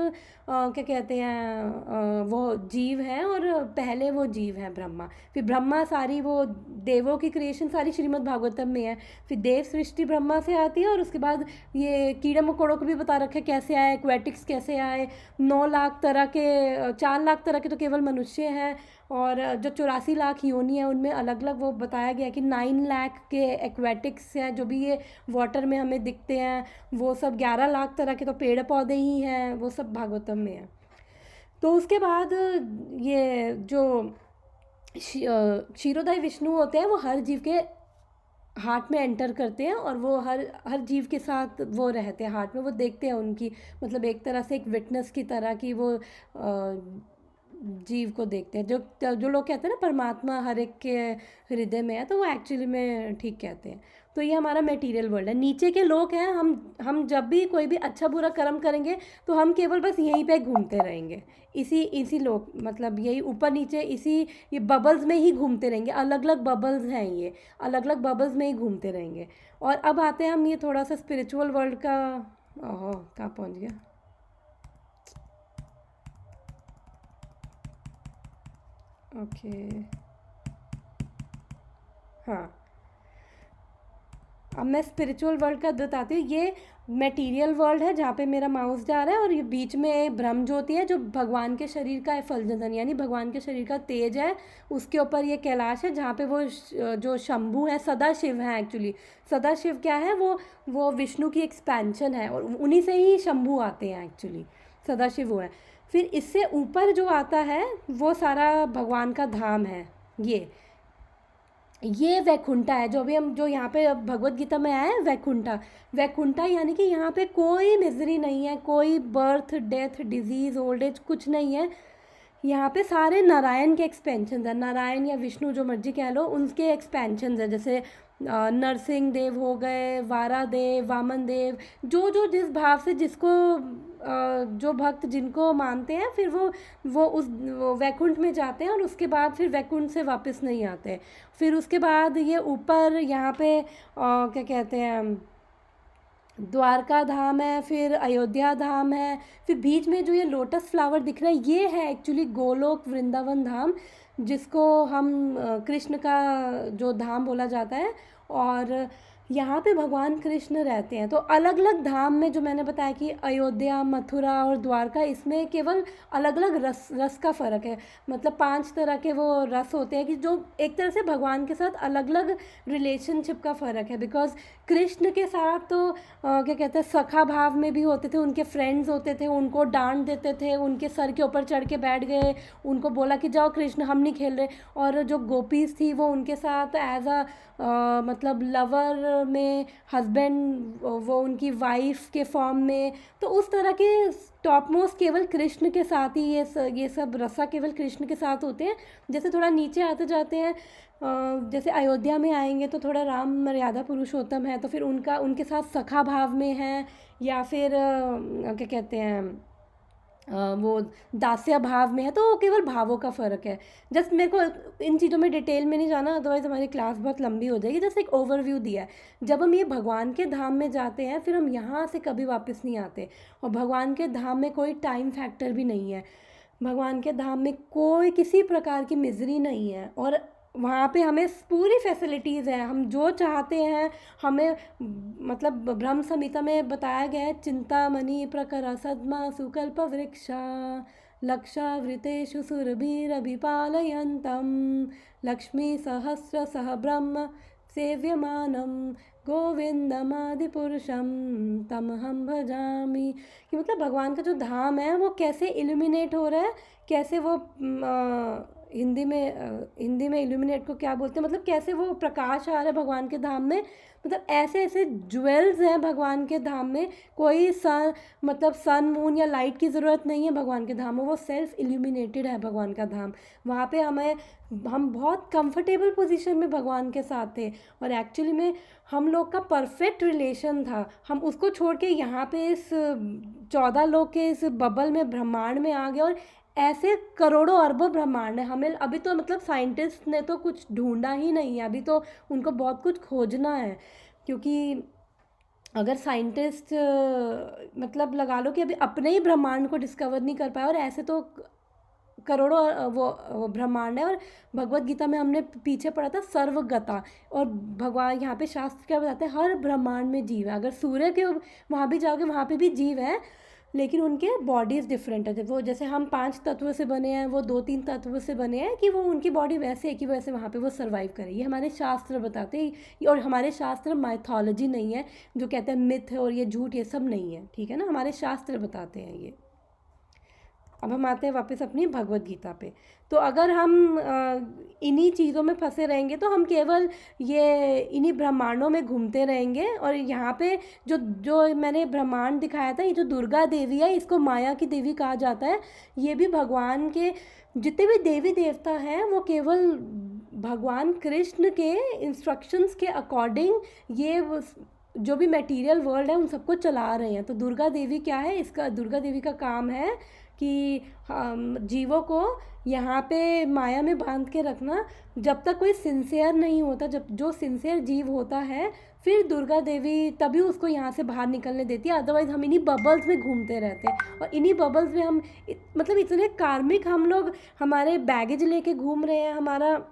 क्या कहते हैं, वो जीव हैं, और पहले वो जीव हैं ब्रह्मा। फिर ब्रह्मा सारी वो देवों की क्रिएशन सारी श्रीमद् भागवतम में है। फिर देव सृष्टि ब्रह्मा से आती है, और उसके बाद ये कीड़े मकोड़ों को भी बता रखे कैसे आए, एक्वेटिक्स कैसे आए, 9 लाख तरह के, 4 लाख तरह के तो केवल मनुष्य हैं, और जो 84 लाख योनि है, उनमें अलग अलग वो बताया गया कि 9 लाख के एक्वेटिक्स हैं, जो भी ये वाटर में हमें दिखते हैं, वो सब 11 लाख तरह के तो पेड़ पौधे ही हैं, वो सब भागवतम में है। तो उसके बाद ये जो क्षीरोदय विष्णु होते हैं, वो हर जीव के हार्ट में एंटर करते हैं, और वो हर जीव के साथ वो रहते हैं हार्ट में, वो देखते हैं उनकी, मतलब एक तरह से एक विटनेस की तरह की वो जीव को देखते हैं। जो लोग कहते हैं ना परमात्मा हर एक के हृदय में है, तो वो एक्चुअली में ठीक कहते हैं। तो ये हमारा मटेरियल वर्ल्ड है। नीचे के लोग हैं, हम जब भी कोई भी अच्छा बुरा कर्म करेंगे, तो हम केवल बस यहीं पे घूमते रहेंगे, इसी लोग, मतलब यही ऊपर नीचे ये बबल्स में ही घूमते रहेंगे। अलग अलग बबल्स हैं, ये अलग अलग बबल्स में ही घूमते रहेंगे। और अब आते हैं हम ये थोड़ा सा स्पिरिचुअल वर्ल्ड का। ओहो, कहाँ पहुँच गया? ओके, हाँ, अब मैं स्पिरिचुअल वर्ल्ड का बताती हूँ। ये मटेरियल वर्ल्ड है, जहाँ पे मेरा माउस जा रहा है, और ये बीच में ब्रह्म ज्योति है, जो भगवान के शरीर का एफलजन, यानी भगवान के शरीर का तेज है। उसके ऊपर ये कैलाश है, जहाँ पे वो जो शंभु है, सदाशिव है। एक्चुअली सदाशिव क्या है? वो विष्णु की एक्सपेंशन है, और उन्हीं से ही शंभु आते हैं एक्चुअली, सदाशिव वो है। फिर इससे ऊपर जो आता है, वो सारा भगवान का धाम है। ये ये वैकुंठा है, जो यहाँ पे भगवत गीता में आया है, वैकुंठा यानी कि यहाँ पे कोई मिजरी नहीं है, कोई birth death disease old age कुछ नहीं है। यहाँ पे सारे नारायण के एक्सपेंशन है, नारायण या विष्णु जो मर्जी कह लो, उनके एक्सपेंशन है। जैसे नरसिंह देव हो गए, वारा देव, वामन देव, जो जिस भाव से जिसको जो भक्त जिनको मानते हैं, फिर वो वैकुंठ में जाते हैं और उसके बाद फिर वैकुंठ से वापस नहीं आते। फिर उसके बाद ये ऊपर यहाँ पे क्या कहते हैं, द्वारका धाम है, फिर अयोध्या धाम है, फिर बीच में जो ये लोटस फ्लावर दिख रहा है, ये है एक्चुअली गोलोक वृंदावन धाम, जिसको हम कृष्ण का जो धाम बोला जाता है। और यहाँ पे भगवान कृष्ण रहते हैं। तो अलग अलग धाम में जो मैंने बताया कि अयोध्या, मथुरा और द्वारका, इसमें केवल अलग अलग रस का फ़र्क है। मतलब 5 तरह के वो रस होते हैं कि जो एक तरह से भगवान के साथ अलग अलग रिलेशनशिप का फ़र्क है। बिकॉज कृष्ण के साथ तो क्या कहते हैं, सखा भाव में भी होते थे, उनके फ्रेंड्स होते थे, उनको डांट देते थे, उनके सर के ऊपर चढ़ के बैठ गए, उनको बोला कि जाओ कृष्ण हम नहीं खेल रहे। और जो गोपीज थी वो उनके साथ एज अ मतलब लवर में, हस्बैंड वो उनकी वाइफ के फॉर्म में। तो उस तरह के टॉप मोस्ट केवल कृष्ण के साथ ही ये सब रसा केवल कृष्ण के साथ होते हैं। जैसे थोड़ा नीचे आते जाते हैं, जैसे अयोध्या में आएंगे तो थोड़ा राम मर्यादा पुरुषोत्तम है, तो फिर उनके साथ सखा भाव में है, या फिर क्या कहते हैं वो दास्य भाव में है। तो वो केवल भावों का फ़र्क है। जस्ट मेरे को इन चीज़ों में डिटेल में नहीं जाना, अदरवाइज़ हमारी क्लास बहुत लंबी हो जाएगी। जस्ट एक ओवरव्यू दिया है। जब हम ये भगवान के धाम में जाते हैं, फिर हम यहाँ से कभी वापस नहीं आते। और भगवान के धाम में कोई टाइम फैक्टर भी नहीं है। भगवान के धाम में कोई किसी प्रकार की मिजरी नहीं है, और वहाँ पे हमें पूरी फैसिलिटीज़ हैं। हम जो चाहते हैं हमें, मतलब ब्रह्म संहिता में बताया गया है, चिंतामणि प्रकर सद्मा सुकल्प वृक्षा लक्षावृतेषु सुरभिरभिपालयन्तं लक्ष्मी सहस्र सह ब्रह्म सेव्यमानं गोविंदमादिपुरुषम तमहं भजामि। कि मतलब भगवान का जो धाम है वो कैसे इल्यूमिनेट हो रहा है, कैसे वो हिंदी में इल्यूमिनेट को क्या बोलते हैं, मतलब कैसे वो प्रकाश आ रहा है भगवान के धाम में। मतलब ऐसे ऐसे ज्वेल्स हैं भगवान के धाम में। कोई सन मून या लाइट की ज़रूरत नहीं है भगवान के धाम में। वो सेल्फ इल्यूमिनेटेड है भगवान का धाम। वहाँ पे हम बहुत कंफर्टेबल पोजीशन में भगवान के साथ थे, और एक्चुअली में हम लोग का परफेक्ट रिलेशन था। हम उसको छोड़ के यहाँ पे इस 14 लोग के इस बबल में, ब्रह्मांड में आ गए। और ऐसे करोड़ों अरबों ब्रह्मांड है। हमें अभी तो मतलब साइंटिस्ट ने तो कुछ ढूंढा ही नहीं है, अभी तो उनको बहुत कुछ खोजना है। क्योंकि अगर साइंटिस्ट मतलब लगा लो कि अभी अपने ही ब्रह्मांड को डिस्कवर नहीं कर पाए, और ऐसे तो करोड़ों वो ब्रह्मांड है। और भगवत गीता में हमने पीछे पढ़ा था सर्वगता, और भगवान यहाँ पे शास्त्र क्या बताते हैं, हर ब्रह्मांड में जीव है। अगर सूर्य के वहाँ भी जाओगे, वहाँ पे भी जीव है, लेकिन उनके बॉडीज़ डिफरेंट है। वो जैसे हम 5 तत्वों से बने हैं, वो 2-3 तत्वों से बने हैं, कि वो उनकी बॉडी वैसे है कि वैसे वहाँ पे वो सर्वाइव करे। ये हमारे शास्त्र बताते हैं। और हमारे शास्त्र माइथोलॉजी नहीं है जो कहते हैं मिथ है और ये झूठ, ये सब नहीं है, ठीक है ना। हमारे शास्त्र बताते हैं ये। अब हम आते हैं वापस अपनी भगवत गीता पे। तो अगर हम इन्हीं चीज़ों में फंसे रहेंगे तो हम केवल ये इन्हीं ब्रह्मांडों में घूमते रहेंगे। और यहाँ पे जो मैंने ब्रह्मांड दिखाया था, ये जो दुर्गा देवी है, इसको माया की देवी कहा जाता है। ये भी भगवान के जितने भी देवी देवता हैं वो केवल भगवान कृष्ण के इंस्ट्रक्शंस के अकॉर्डिंग ये जो भी मटेरियल वर्ल्ड है उन सबको चला रहे हैं। तो दुर्गा देवी क्या है, दुर्गा देवी का काम है कि जीवों को यहाँ पे माया में बांध के रखना। जब तक कोई सिंसियर नहीं होता, जब जो सिंसियर जीव होता है, फिर दुर्गा देवी तभी उसको यहाँ से बाहर निकलने देती है। अदरवाइज़ हम इन्हीं बबल्स में घूमते रहते हैं, और इन्हीं बबल्स में हम मतलब इतने कार्मिक हम लोग हमारे बैगेज लेके घूम रहे हैं। हमारा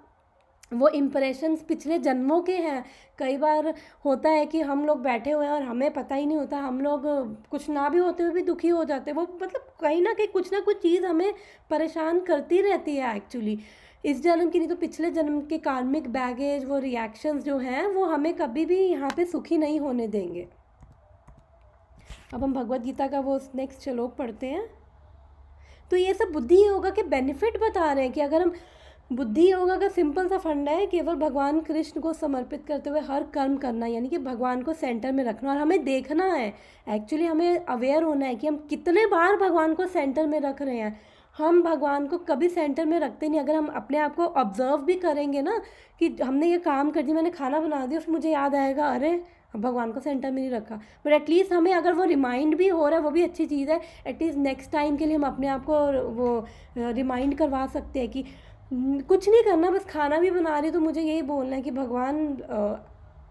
वो इम्प्रेशंस पिछले जन्मों के हैं। कई बार होता है कि हम लोग बैठे हुए हैं और हमें पता ही नहीं होता, हम लोग कुछ ना भी होते हुए भी दुखी हो जाते हैं। वो मतलब कहीं ना कहीं कुछ ना कुछ चीज़ हमें परेशान करती रहती है एक्चुअली। इस जन्म की नहीं तो पिछले जन्म के कार्मिक बैगेज, वो रिएक्शंस जो हैं, वो हमें कभी भी यहाँ पे सुखी नहीं होने देंगे। अब हम भगवत गीता का वो नेक्स्ट श्लोक पढ़ते हैं। तो ये सब बुद्धि योगा के बेनिफिट बता रहे हैं कि अगर हम बुद्धि योगा का सिंपल सा फंडा है, केवल भगवान कृष्ण को समर्पित करते हुए हर कर्म करना, यानी कि भगवान को सेंटर में रखना। और हमें देखना है, एक्चुअली हमें अवेयर होना है कि हम कितने बार भगवान को सेंटर में रख रहे हैं। हम भगवान को कभी सेंटर में रखते नहीं। अगर हम अपने आप को ऑब्जर्व भी करेंगे ना कि हमने ये काम कर दिया, मैंने खाना बना दिया, फिर मुझे याद आएगा अरे भगवान को सेंटर में नहीं रखा, बट एटलीस्ट हमें अगर वो रिमाइंड भी हो रहा है वो भी अच्छी चीज़ है। एटलीस्ट नेक्स्ट टाइम के लिए हम अपने आप को वो रिमाइंड करवा सकते हैं कि कुछ नहीं करना, बस खाना भी बना रही हूँ तो मुझे यही बोलना है कि भगवान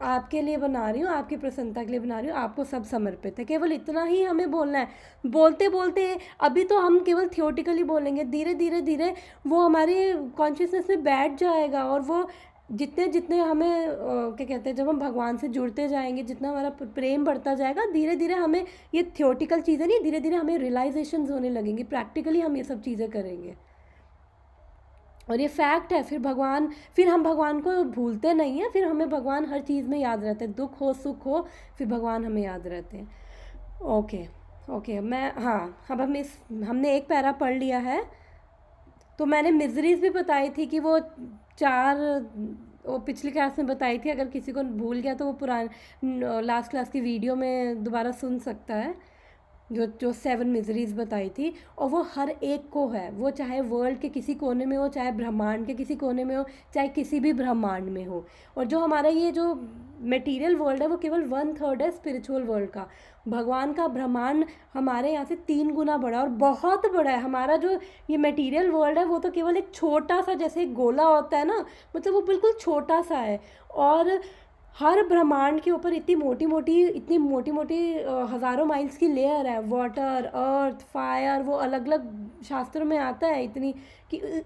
आपके लिए बना रही हूँ, आपकी प्रसन्नता के लिए बना रही हूँ, आपको सब समर्पित है। केवल इतना ही हमें बोलना है। बोलते बोलते अभी तो हम केवल थियोटिकली बोलेंगे, धीरे धीरे धीरे वो हमारी कॉन्शियसनेस में बैठ जाएगा। और वो जितने जितने हमें क्या कहते हैं, जब हम भगवान से जुड़ते जाएंगे, जितना हमारा प्रेम बढ़ता जाएगा, धीरे धीरे हमें ये थियोटिकल चीज़ें नहीं, धीरे धीरे हमें रियलाइजेशंस होने लगेंगी, प्रैक्टिकली हम ये सब चीज़ें करेंगे। और ये फैक्ट है। फिर हम भगवान को भूलते नहीं हैं, फिर हमें भगवान हर चीज़ में याद रहते हैं, दुख हो सुख हो, फिर भगवान हमें याद रहते हैं। ओके अब हमने एक पैरा पढ़ लिया है। तो मैंने मिजरीज भी बताई थी कि वो पिछली क्लास में बताई थी। अगर किसी को भूल गया तो वो लास्ट क्लास की वीडियो में दोबारा सुन सकता है, जो 7 मिजरीज बताई थी। और वो हर एक को है, वो चाहे वर्ल्ड के किसी कोने में हो, चाहे ब्रह्मांड के किसी कोने में हो, चाहे किसी भी ब्रह्मांड में हो। और जो हमारा ये जो मटेरियल वर्ल्ड है वो केवल 1/3 है स्पिरिचुअल वर्ल्ड का। भगवान का ब्रह्मांड हमारे यहाँ से 3 गुना बड़ा और बहुत बड़ा है। हमारा जो ये मटेरियल वर्ल्ड है वो तो केवल एक छोटा सा, जैसे एक गोला होता है ना, मतलब वो बिल्कुल छोटा सा है। और हर ब्रह्मांड के ऊपर इतनी मोटी मोटी हज़ारों माइल्स की लेयर है। वाटर, अर्थ, फायर, वो अलग अलग शास्त्रों में आता है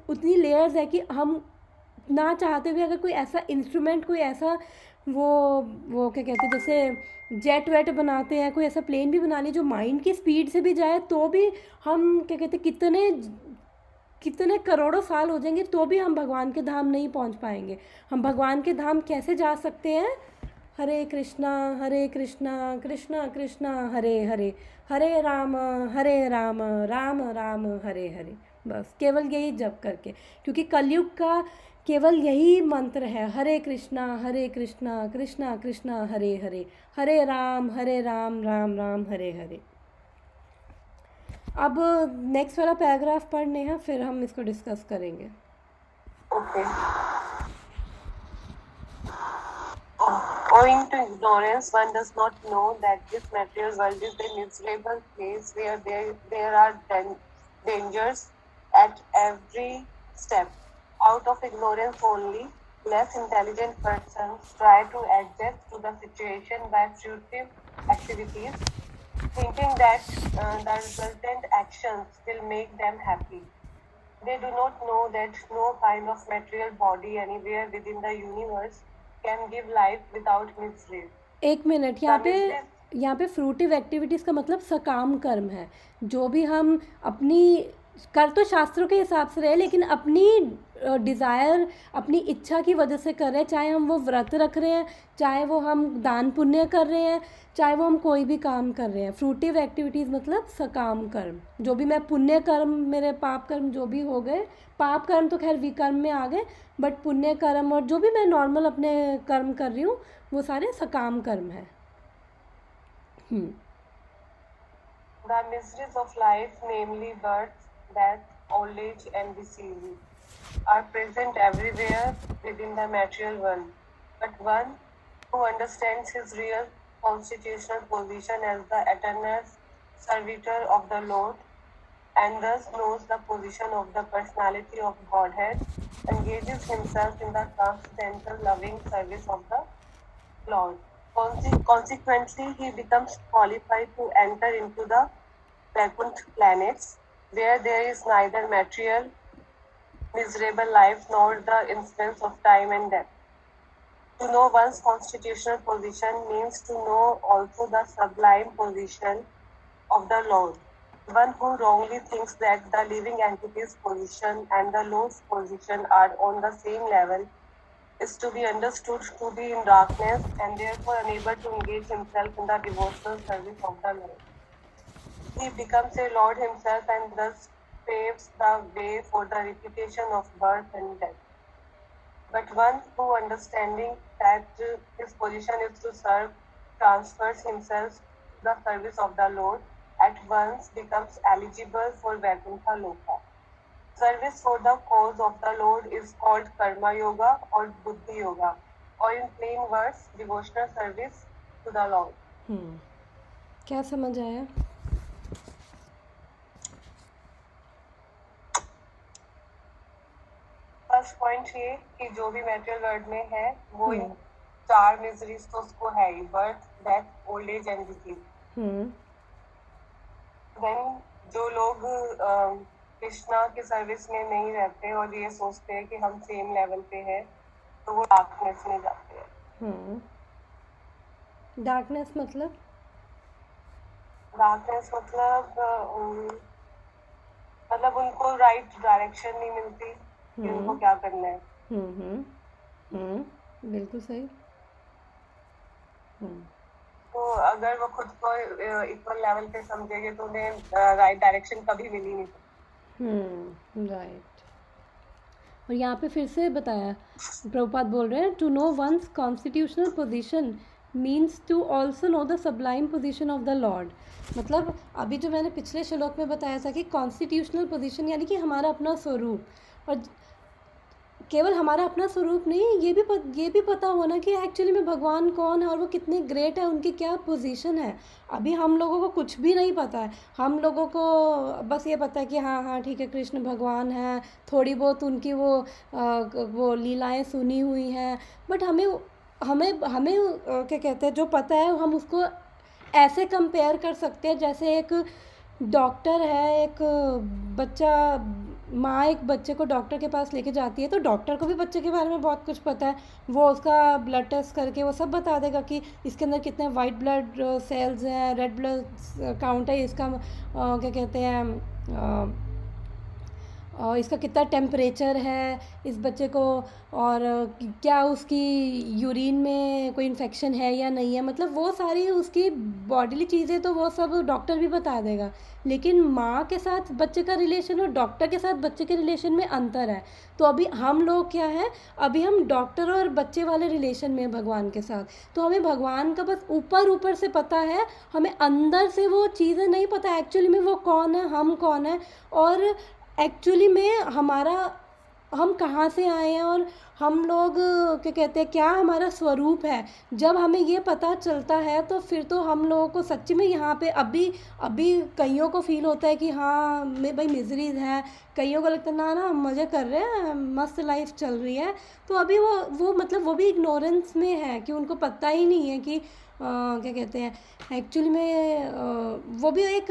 उतनी लेयर्स है कि हम ना चाहते हुए अगर कोई ऐसा इंस्ट्रूमेंट, कोई ऐसा वो क्या कहते हैं, जैसे जेट वेट बनाते हैं, कोई ऐसा प्लेन भी बना ली जो माइंड की स्पीड से भी जाए, तो भी हम क्या कहते हैं कितने करोड़ों साल हो जाएंगे तो भी हम भगवान के धाम नहीं पहुंच पाएंगे। हम भगवान के धाम कैसे जा सकते हैं? हरे कृष्णा कृष्णा कृष्णा हरे हरे, हरे राम राम राम हरे हरे। बस केवल यही जप करके, क्योंकि कलयुग का केवल यही मंत्र है, हरे कृष्णा कृष्णा कृष्णा हरे हरे, हरे राम राम राम हरे हरे। अब नेक्स्ट वाला पैराग्राफ पढ़ने हैं, फिर हम इसको डिस्कस करेंगे। Okay. Owing to ignorance, one does not know that this material world is a miserable place where there are dangers at every step. Out of ignorance only, less intelligent persons try to adjust to the situation by fruitive activities, thinking that the resultant actions will make them happy. They do not know that no kind of material body anywhere within the universe can give life without misery. एक minute, यहाँ पे fruitive activities का मतलब सकाम कर्म है। जो भी हम अपनी कर तो शास्त्रों के हिसाब से रहे, लेकिन अपनी डिज़ायर, अपनी इच्छा की वजह से कर रहे हैं, चाहे हम वो व्रत रख रहे हैं, चाहे वो हम दान पुण्य कर रहे हैं, चाहे वो हम कोई भी काम कर रहे हैं। फ्रूटिव एक्टिविटीज़ मतलब सकाम कर्म। जो भी मैं पुण्य कर्म, मेरे पाप कर्म जो भी हो गए, पाप कर्म तो खैर विकर्म में आ गए, बट पुण्य कर्म और जो भी मैं नॉर्मल अपने कर्म कर रही हूँ वो सारे सकाम कर्म है। The miseries of life, namely birth, death, old age, and disease, are present everywhere within the material world. But one who understands his real constitutional position as the eternal servitor of the Lord, and thus knows the position of the personality of Godhead, engages himself in the transcendental loving service of the Lord. Consequently, he becomes qualified to enter into the Vaikuntha planets, where there is neither material, miserable life nor the influence of time and death. To know one's constitutional position means to know also the sublime position of the Lord. One who wrongly thinks that the living entity's position and the Lord's position are on the same level is to be understood to be in darkness and therefore unable to engage himself in the devotional service of the Lord. He becomes a Lord himself and thus paves the way for the repetition of birth and death. But one who, understanding that his position is to serve, transfers himself to the service of the Lord, at once becomes eligible for Vaikuntha Loka. Service for the cause of the Lord is called Karma Yoga or Buddhi Yoga, or in plain words, devotional service to the Lord. क्या समझ आया? First point ये कि जो भी material world में है वो इन 4 मिजरीज तो उसको है ही, birth, death, old age and disease. Then जो लोग कृष्णा की सर्विस में नहीं रहते और ये सोचते हैं कि हम सेम लेवल पे हैं, तो वो डार्कनेस में जाते हैं। डार्कनेस मतलब? डार्कनेस मतलब उनको राइट डायरेक्शन नहीं मिलती कि उनको क्या करना है। बिल्कुल सही। तो अगर वो खुद को इक्वल लेवल पे समझेंगे तो उन्हें राइट डायरेक्शन कभी मिल ही नहीं सकती। राइट। और यहाँ पे फिर से बताया, प्रभुपाद बोल रहे हैं, to know one's constitutional position means to also know the sublime position of the lord. मतलब अभी जो मैंने पिछले श्लोक में बताया था कि कॉन्स्टिट्यूशनल पोजीशन यानी कि हमारा अपना स्वरूप, और केवल हमारा अपना स्वरूप नहीं, ये भी पता होना कि एक्चुअली में भगवान कौन है और वो कितने ग्रेट है, उनकी क्या पोजीशन है। अभी हम लोगों को कुछ भी नहीं पता है, हम लोगों को बस ये पता है कि हाँ ठीक है, कृष्ण भगवान है, थोड़ी बहुत उनकी वो लीलाएं सुनी हुई हैं, बट हमें क्या कहते हैं, जो पता है हम उसको ऐसे कंपेयर कर सकते हैं जैसे एक डॉक्टर है, एक बच्चा, माँ एक बच्चे को डॉक्टर के पास लेके जाती है, तो डॉक्टर को भी बच्चे के बारे में बहुत कुछ पता है, वो उसका ब्लड टेस्ट करके वो सब बता देगा कि इसके अंदर कितने वाइट ब्लड सेल्स हैं, रेड ब्लड काउंट है, इसका क्या कहते हैं, इसका कितना टेम्परेचर है इस बच्चे को, और क्या उसकी यूरिन में कोई इन्फेक्शन है या नहीं है, मतलब वो सारी उसकी बॉडीली चीज़ें तो वो सब डॉक्टर भी बता देगा। लेकिन माँ के साथ बच्चे का रिलेशन और डॉक्टर के साथ बच्चे के रिलेशन में अंतर है। तो अभी हम लोग क्या है, अभी हम डॉक्टर और बच्चे वाले रिलेशन में भगवान के साथ, तो हमें भगवान का बस ऊपर से पता है, हमें अंदर से वो चीज़ें नहीं पता एक्चुअली में वो कौन है, हम कौन है, और एक्चुअली में हम कहाँ से आए हैं, और हम लोग क्या कहते हैं, क्या हमारा स्वरूप है। जब हमें ये पता चलता है तो फिर तो हम लोगों को सच्ची में यहाँ पे अभी कईयों को फील होता है कि हाँ भाई मिजरीज है, कईयों को लगता है ना हम मज़े कर रहे हैं, मस्त लाइफ चल रही है। तो अभी वो मतलब वो भी इग्नोरेंस में है कि उनको पता ही नहीं है कि क्या कहते हैं, एक्चुअली में वो भी एक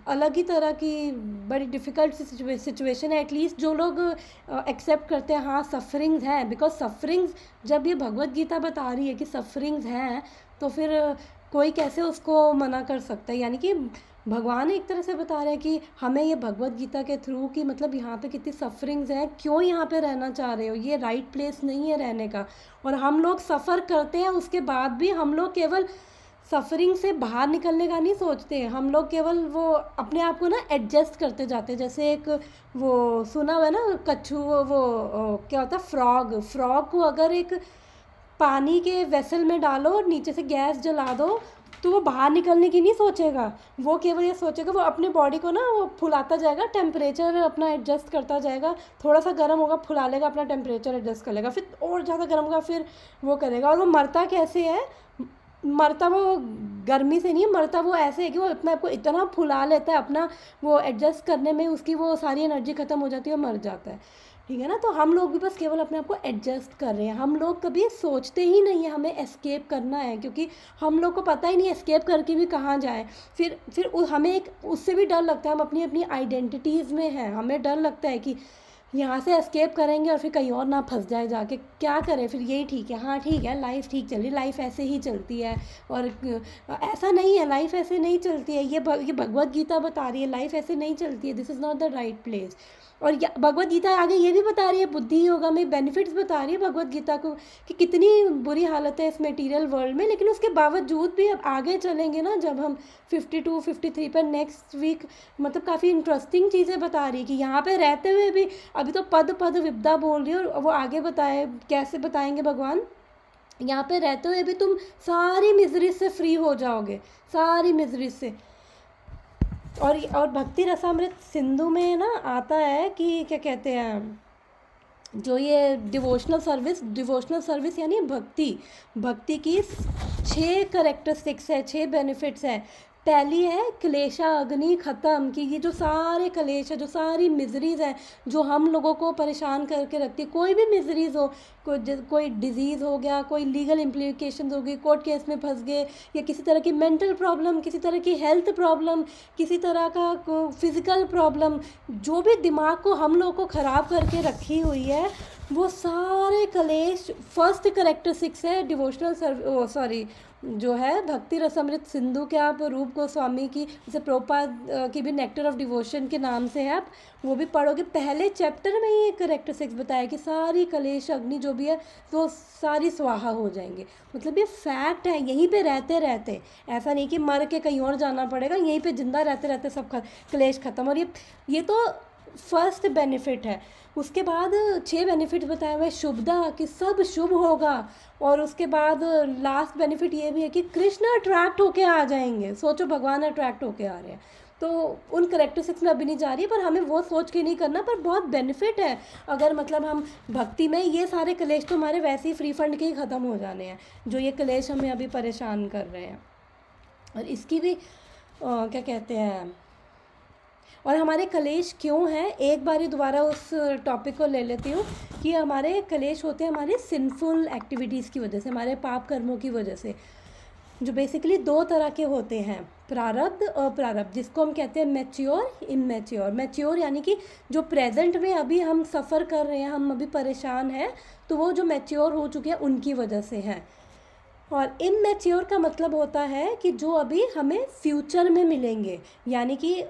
अलग ही तरह की बड़ी डिफ़िकल्ट सी सिचुएशन है। एटलीस्ट जो लोग एक्सेप्ट करते हैं हाँ सफरिंग्स हैं, बिकॉज सफरिंग्स जब ये भगवत गीता बता रही है कि सफरिंग्स हैं, तो फिर कोई कैसे उसको मना कर सकता है। यानी कि भगवान एक तरह से बता रहे हैं कि हमें ये भगवत गीता के थ्रू कि मतलब यहाँ पे कितनी सफरिंग्स हैं, क्यों यहाँ पे रहना चाह रहे हो, ये राइट प्लेस नहीं है रहने का। और हम लोग सफ़र करते हैं, उसके बाद भी हम लोग केवल सफरिंग से बाहर निकलने का नहीं सोचते, हम लोग केवल वो अपने आप को ना एडजस्ट करते जाते हैं। जैसे एक वो सुना हुआ है ना कच्छू, वो क्या होता है, फ्रॉग को अगर एक पानी के वेसल में डालो और नीचे से गैस जला दो तो वो बाहर निकलने की नहीं सोचेगा, वो केवल ये सोचेगा, वो अपने बॉडी को ना वो फुलाता जाएगा, टेम्परेचर अपना एडजस्ट करता जाएगा, थोड़ा सा गर्म होगा फुला लेगा, अपना टेम्परेचर एडजस्ट कर लेगा, फिर और ज़्यादा गर्म होगा फिर वो करेगा। और वो मरता कैसे है, मरता वो गर्मी से नहीं, मरता वो ऐसे है कि वो अपने आप को इतना फुला लेता है, अपना वो एडजस्ट करने में उसकी वो सारी एनर्जी ख़त्म हो जाती है और मर जाता है। ठीक है ना। तो हम लोग भी बस केवल अपने आप को एडजस्ट कर रहे हैं, हम लोग कभी सोचते ही नहीं है हमें एस्केप करना है, क्योंकि हम लोग को पता ही नहीं एस्केप करके भी कहाँ जाए। फिर हमें एक उससे भी डर लगता है, हम अपनी अपनी आइडेंटिटीज़ में हैं, हमें डर लगता है कि यहाँ से एस्केप करेंगे और फिर कहीं और ना फंस जाए जाके, क्या करें, फिर यही ठीक है, हाँ ठीक है लाइफ ठीक चल रही, लाइफ ऐसे ही चलती है। और ऐसा नहीं है, लाइफ ऐसे नहीं चलती है, ये भगवत गीता बता रही है लाइफ ऐसे नहीं चलती है, this is not the right place. और भगवत गीता आगे ये भी बता रही है, बुद्धि योगा में बेनिफिट्स बता रही है भगवत गीता को कि कितनी बुरी हालत है इस मटेरियल वर्ल्ड में, लेकिन उसके बावजूद भी अब आगे चलेंगे ना जब हम 52 53 पर नेक्स्ट वीक, मतलब काफ़ी इंटरेस्टिंग चीज़ें बता रही है कि यहाँ पे रहते हुए भी अभी तो पद पद विपदा बोल रही है, और वो आगे बताए कैसे बताएंगे भगवान, यहाँ पे रहते हुए भी तुम सारी मिजरी से फ्री हो जाओगे, सारी मिजरी से। और भक्ति रसामृत सिंधु में ना आता है कि क्या कहते हैं, जो ये डिवोशनल सर्विस यानी भक्ति की 6 करेक्टरिस्टिक्स है, 6 बेनिफिट्स है। पहली है क्लेशा अग्नि ख़त्म, कि ये जो सारे क्लेश है, जो सारी मिजरीज़ हैं जो हम लोगों को परेशान करके रखती है, कोई भी मिजरीज़ हो, कोई डिजीज़ हो गया, कोई लीगल इम्प्लीकेशन हो गई, कोर्ट केस में फंस गए, या किसी तरह की मेंटल प्रॉब्लम, किसी तरह की हेल्थ प्रॉब्लम, किसी तरह का फिज़िकल प्रॉब्लम, जो भी दिमाग को हम लोगों को ख़राब करके रखी हुई है, वो सारे कलेश फर्स्ट करेक्टरिस्टिक्स है डिवोशनल जो है भक्ति रसामृत सिंधु के, आप रूप गोस्वामी की, जैसे प्रभुपाद की भी नेक्टर ऑफ डिवोशन के नाम से है, आप वो भी पढ़ोगे, पहले चैप्टर में ही करेक्टरिस्टिक्स बताया कि सारी कलेश अग्नि जो भी है वो सारी स्वाहा हो जाएंगे। मतलब ये फैक्ट है, यहीं पे रहते रहते, ऐसा नहीं कि मर के कहीं और जाना पड़ेगा, यहीं पे जिंदा रहते रहते सब कलेश ख़त्म। और ये तो फर्स्ट बेनिफिट है। उसके बाद 6 बेनिफिट बताए हुए, शुभदा कि सब शुभ होगा, और उसके बाद लास्ट बेनिफिट ये भी है कि कृष्ण अट्रैक्ट होके आ जाएंगे। सोचो भगवान अट्रैक्ट होके आ रहे हैं, तो उन करेक्टरिस्टिक्स में अभी नहीं जा रही है, पर हमें वो सोच के नहीं करना, पर बहुत बेनिफिट है अगर मतलब हम भक्ति में, ये सारे कलेश तो हमारे वैसे ही फ्री फंड के ही ख़त्म हो जाने हैं, जो ये कलेश हमें अभी परेशान कर रहे हैं। और इसकी भी क्या कहते हैं, और हमारे कलेश क्यों हैं, एक बारी दोबारा उस टॉपिक को ले लेती हूँ कि हमारे कलेश होते हैं हमारे सिंफुल एक्टिविटीज़ की वजह से, हमारे पाप कर्मों की वजह से, जो बेसिकली 2 तरह के होते हैं, प्रारब्ध अप्रारब्ध, जिसको हम कहते हैं मैच्योर इमैच्योर। मैच्योर यानी कि जो प्रेजेंट में अभी हम सफ़र कर रहे हैं, हम अभी परेशान हैं, तो वो जो मैच्योर हो चुके हैं उनकी वजह से हैं। और इमैच्योर का मतलब होता है कि जो अभी हमें फ्यूचर में मिलेंगे, यानी कि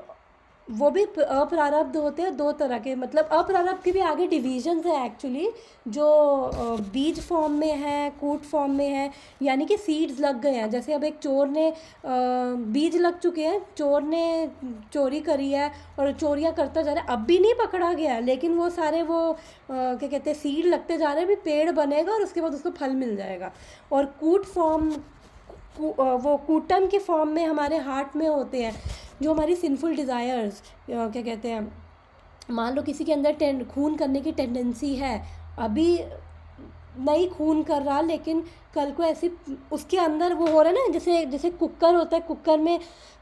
वो भी अप्रारब्ध होते हैं 2 तरह के। मतलब अप्रारब्ध के भी आगे डिविजन्स है एक्चुअली, जो बीज फॉर्म में है, कूट फॉर्म में है, यानी कि सीड्स लग गए हैं। जैसे अब एक चोर ने बीज लग चुके हैं, चोर ने चोरी करी है और चोरियाँ करता जा रहा है, अब भी नहीं पकड़ा गया, लेकिन वो सारे वो क्या कहते हैं सीड लगते जा रहे हैं, भी पेड़ बनेगा और उसके बाद उसको फल मिल जाएगा। और कूट फॉर्म, वो कूटम के फॉर्म में हमारे हार्ट में होते हैं, जो हमारी सिंफुल डिज़ायर्स, क्या कहते हैं, मान लो किसी के अंदर खून करने की टेंडेंसी है, अभी नहीं खून कर रहा, लेकिन कल को ऐसी उसके अंदर वो हो रहा है ना, जैसे कुकर होता है, कुकर में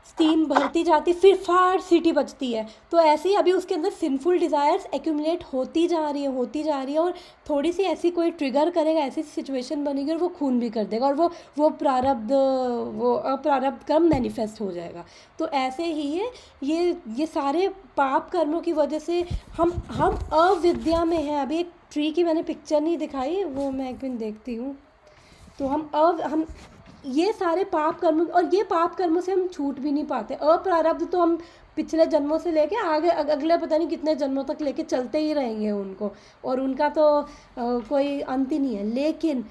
स्टीम भरती जाती, फिर फाड़ सीटी बजती है, तो ऐसे ही अभी उसके अंदर सिंफुल डिज़ायर्स एक्यूमुलेट होती जा रही है, और थोड़ी सी ऐसी कोई ट्रिगर करेगा, ऐसी सिचुएशन बनेगी और वो खून भी कर देगा, और वो अप्रारब्ध कर्म मैनिफेस्ट हो जाएगा। तो ऐसे ही है ये सारे पाप कर्मों की वजह से हम अविद्या में हैं। अभी एक ट्री की मैंने पिक्चर नहीं दिखाई, वो मैं एक दिन देखती हूँ। तो हम ये सारे पाप कर्म, और ये पाप कर्मों से हम छूट भी नहीं पाते। अप्रारब्ध तो हम पिछले जन्मों से लेके आगे अगले पता नहीं कितने जन्मों तक लेके चलते ही रहेंगे उनको, और उनका तो कोई अंत ही नहीं है। लेकिन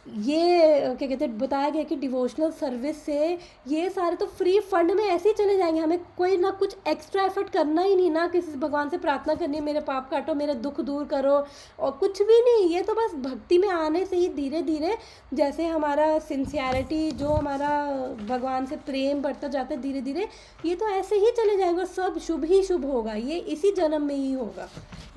ये क्या कहते हैं, बताया गया कि डिवोशनल सर्विस से ये सारे तो फ्री फंड में ऐसे ही चले जाएंगे, हमें कोई ना कुछ एक्स्ट्रा एफर्ट करना ही नहीं, ना किसी भगवान से प्रार्थना करनी है मेरे पाप काटो, मेरे दुख दूर करो, और कुछ भी नहीं। ये तो बस भक्ति में आने से ही धीरे धीरे, जैसे हमारा सिंसियरिटी, जो हमारा भगवान से प्रेम बढ़ता जाता है धीरे धीरे, ये तो ऐसे ही चले जाएंगे, और सब शुभ ही शुभ होगा, ये इसी जन्म में ही होगा।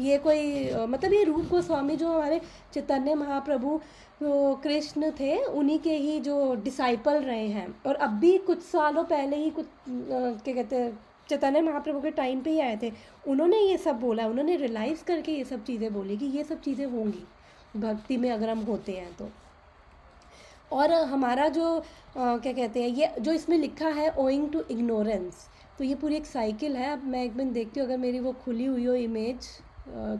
ये कोई मतलब ये रूप गोस्वामी जो हमारे चैतन्य महाप्रभु तो कृष्ण थे, उन्हीं के ही जो डिसाइपल रहे हैं, और अब भी कुछ सालों पहले ही कुछ क्या कहते हैं चैतन्य महाप्रभु के टाइम पे ही आए थे, उन्होंने ये सब बोला, उन्होंने रियलाइज़ करके ये सब चीज़ें बोली कि ये सब चीज़ें होंगी भक्ति में अगर हम होते हैं तो। और हमारा जो क्या कहते हैं, ये जो इसमें लिखा है ओइंग टू इग्नोरेंस, तो ये पूरी एक साइकिल है। अब मैं एक दिन देखती हूँ, अगर मेरी वो खुली हुई हो इमेज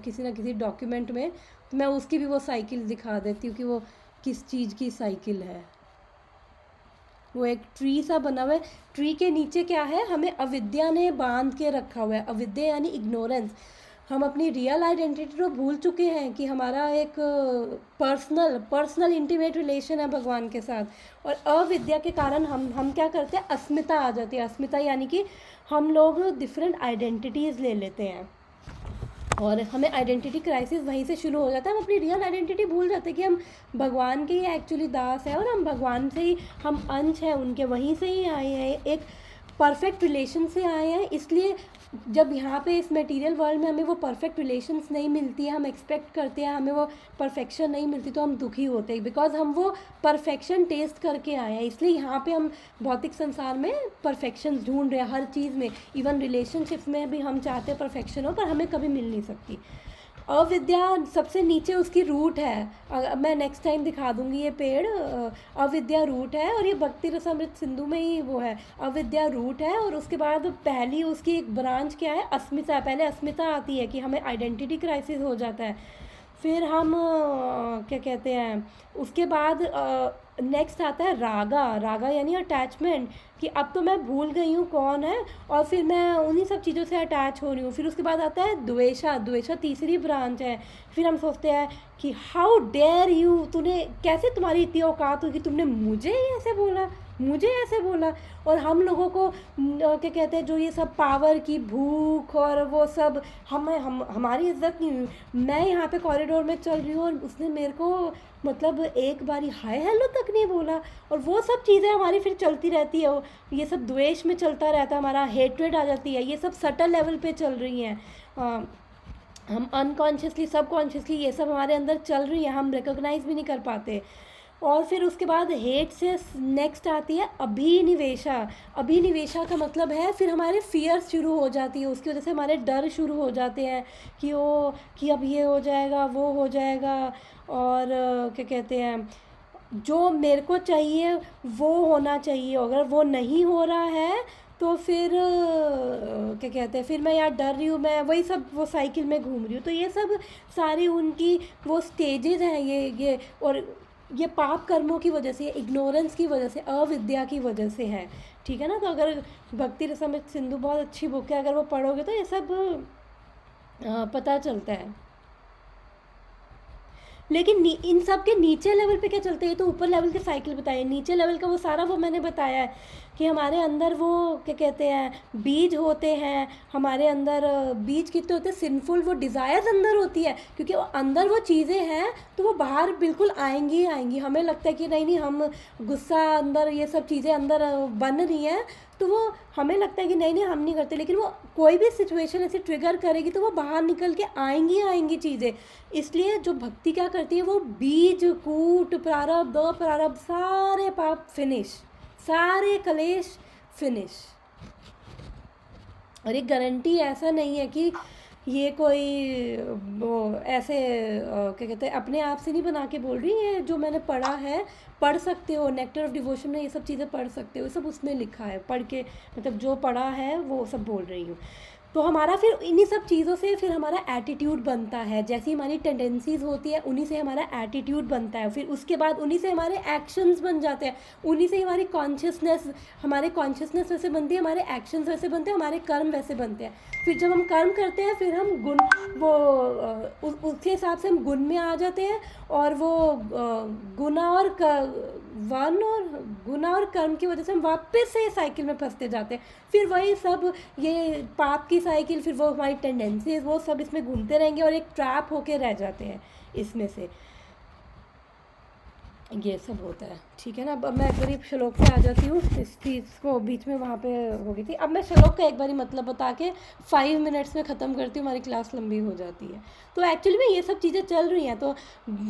किसी ना किसी डॉक्यूमेंट में, तो मैं उसकी भी वो साइकिल दिखा देती हूँ कि वो किस चीज़ की साइकिल है। वो एक ट्री सा बना हुआ है, ट्री के नीचे क्या है, हमें अविद्या ने बांध के रखा हुआ है। अविद्या यानी इग्नोरेंस। हम अपनी रियल आइडेंटिटी तो भूल चुके हैं कि हमारा एक पर्सनल इंटीमेट रिलेशन है भगवान के साथ, और अविद्या के कारण हम क्या करते हैं, अस्मिता आ जाती है। अस्मिता यानी कि हम लोग डिफरेंट आइडेंटिटीज़ ले लेते हैं और हमें आइडेंटिटी क्राइसिस वहीं से शुरू हो जाता है। हम अपनी रियल आइडेंटिटी भूल जाते हैं कि हम भगवान के ही एक्चुअली दास हैं और हम भगवान से ही, हम अंश हैं उनके, वहीं से ही आए हैं, एक परफेक्ट रिलेशन से आए हैं। इसलिए जब यहाँ पे इस मटेरियल वर्ल्ड में हमें वो परफेक्ट रिलेशंस नहीं मिलती है, हम एक्सपेक्ट करते हैं हमें वो परफेक्शन नहीं मिलती, तो हम दुखी होते हैं, बिकॉज हम वो परफेक्शन टेस्ट करके आए हैं। इसलिए यहाँ पे हम भौतिक संसार में परफेक्शन ढूंढ रहे हैं, हर चीज़ में, इवन रिलेशनशिप्स में भी हम चाहते हैं परफेक्शन हो, पर हमें कभी मिल नहीं सकती। अविद्या सबसे नीचे उसकी रूट है, मैं नेक्स्ट टाइम दिखा दूंगी ये पेड़। अविद्या रूट है और ये भक्ति रसामृत सिंधु में ही वो है, अविद्या रूट है। और उसके बाद पहली उसकी एक ब्रांच क्या है, अस्मिता। पहले अस्मिता आती है कि हमें आइडेंटिटी क्राइसिस हो जाता है, फिर हम क्या कहते हैं, उसके बाद नेक्स्ट आता है रागा। रागा यानी अटैचमेंट, कि अब तो मैं भूल गई हूँ कौन है और फिर मैं उन्हीं सब चीज़ों से अटैच हो रही हूँ। फिर उसके बाद आता है द्वेषा। द्वेषा तीसरी ब्रांच है। फिर हम सोचते हैं कि हाउ डेयर यू, तूने कैसे, तुम्हारी इतनी औकात होगी, तुमने मुझे ऐसे बोला, मुझे ऐसे बोला। और हम लोगों को क्या कहते हैं, जो ये सब पावर की भूख और वो सब, हमारी इज्जत नहीं हुई। मैं यहाँ पे कॉरिडोर में चल रही हूँ और उसने मेरे को मतलब एक बारी हाय हेलो तक नहीं बोला, और वो सब चीज़ें हमारी फिर चलती रहती है। ये सब द्वेष में चलता रहता है, हमारा हेट्रेड आ जाती है, ये सब सटल लेवल पे चल रही हैं। हम अनकॉन्शियसली, सबकॉन्शियसली ये सब हमारे अंदर चल रही है, हम रिकॉग्नाइज भी नहीं कर पाते। और फिर उसके बाद हेट से नेक्स्ट आती है अभिनिवेशा। अभिनिवेशा का मतलब है फिर हमारे फियर्स शुरू हो जाती है, उसकी वजह से हमारे डर शुरू हो जाते हैं कि अब ये हो जाएगा, वो हो जाएगा, और क्या कहते हैं, जो मेरे को चाहिए वो होना चाहिए, अगर वो नहीं हो रहा है तो फिर क्या कहते हैं, फिर मैं यार डर रही हूँ, मैं वही सब वो साइकिल में घूम रही हूँ। तो ये सब सारी उनकी वो स्टेजेस हैं, ये और ये पाप कर्मों की वजह से, इग्नोरेंस की वजह से, अविद्या की वजह से है, ठीक है ना। तो अगर भक्ति रसामृत सिंधु बहुत अच्छी बुक है, अगर वो पढ़ोगे तो ये सब पता चलता है। लेकिन इन सब के नीचे लेवल पे क्या चलते हैं, तो ऊपर लेवल के साइकिल बताए, नीचे लेवल का वो सारा वो मैंने बताया है कि हमारे अंदर वो क्या कहते हैं बीज होते हैं, हमारे अंदर बीज कितने होते हैं, सिंफुल वो डिज़ायर्स अंदर होती है, क्योंकि वो अंदर वो चीज़ें हैं तो वो बाहर बिल्कुल आएंगी ही आएंगी। हमें लगता है कि नहीं हम गुस्सा अंदर, ये सब चीज़ें अंदर बन रही हैं, तो वो हमें लगता है कि नहीं हम नहीं करते, लेकिन वो कोई भी सिचुएशन ऐसे ट्रिगर करेगी तो वो बाहर निकल के आएंगी चीज़ें। इसलिए जो भक्ति क्या करती है, वो बीज कूट प्रारब्ध अप्रारब्ध सारे पाप फिनिश, सारे कलेश फिनिश। और एक गारंटी ऐसा नहीं है कि ये कोई वो ऐसे क्या कहते हैं अपने आप से नहीं बना के बोल रही है, जो मैंने पढ़ा है, पढ़ सकते हो, नेक्टर ऑफ डिवोशन में ये सब चीज़ें पढ़ सकते हो, सब उसमें लिखा है, पढ़ के मतलब जो पढ़ा है वो सब बोल रही हूँ। तो हमारा फिर इन्हीं सब चीज़ों से फिर हमारा एटीट्यूड बनता है, जैसी हमारी टेंडेंसीज़ होती है उन्हीं से हमारा एटीट्यूड बनता है, फिर उसके बाद उन्हीं से हमारे एक्शंस बन जाते हैं, उन्हीं से हमारी हमारे कॉन्शियसनेस वैसे बनती है, हमारे एक्शंस वैसे बनते हैं, हमारे कर्म वैसे बनते हैं। फिर जब हम कर्म करते हैं फिर हम गुण वो उसके हिसाब से हम गुण में आ जाते हैं, और वो गुना और कर्म की वजह से हम वापस से साइकिल में फंसते जाते हैं। फिर वही सब ये पाप की साइकिल, फिर वो हमारी टेंडेंसीज, वो सब इसमें घूमते रहेंगे और एक ट्रैप होके रह जाते हैं इसमें से। ये सब होता है, ठीक है ना। अब मैं एक बारी श्लोक पे आ जाती हूँ, इस चीज़ को बीच में वहाँ पे हो गई थी। अब मैं श्लोक का एक बारी मतलब बता के 5 मिनट्स में ख़त्म करती हूँ, हमारी क्लास लंबी हो जाती है। तो एक्चुअली में ये सब चीज़ें चल रही हैं, तो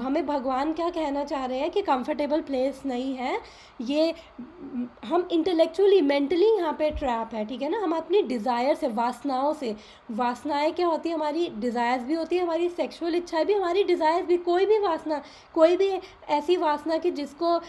हमें भगवान क्या कहना चाह रहे हैं कि कंफर्टेबल प्लेस नहीं है ये, हम इंटेलेक्चुअली मेंटली यहाँ पे ट्रैप है, ठीक है ना। हम अपनी डिज़ायर से, वासनाओं से, वासनाएं क्या होती है, हमारी डिज़ायर्स भी होती है, हमारी सेक्सुअल इच्छाएं भी, हमारी डिज़ायर्स भी, कोई भी वासना, कोई भी ऐसी वासना कि जिसको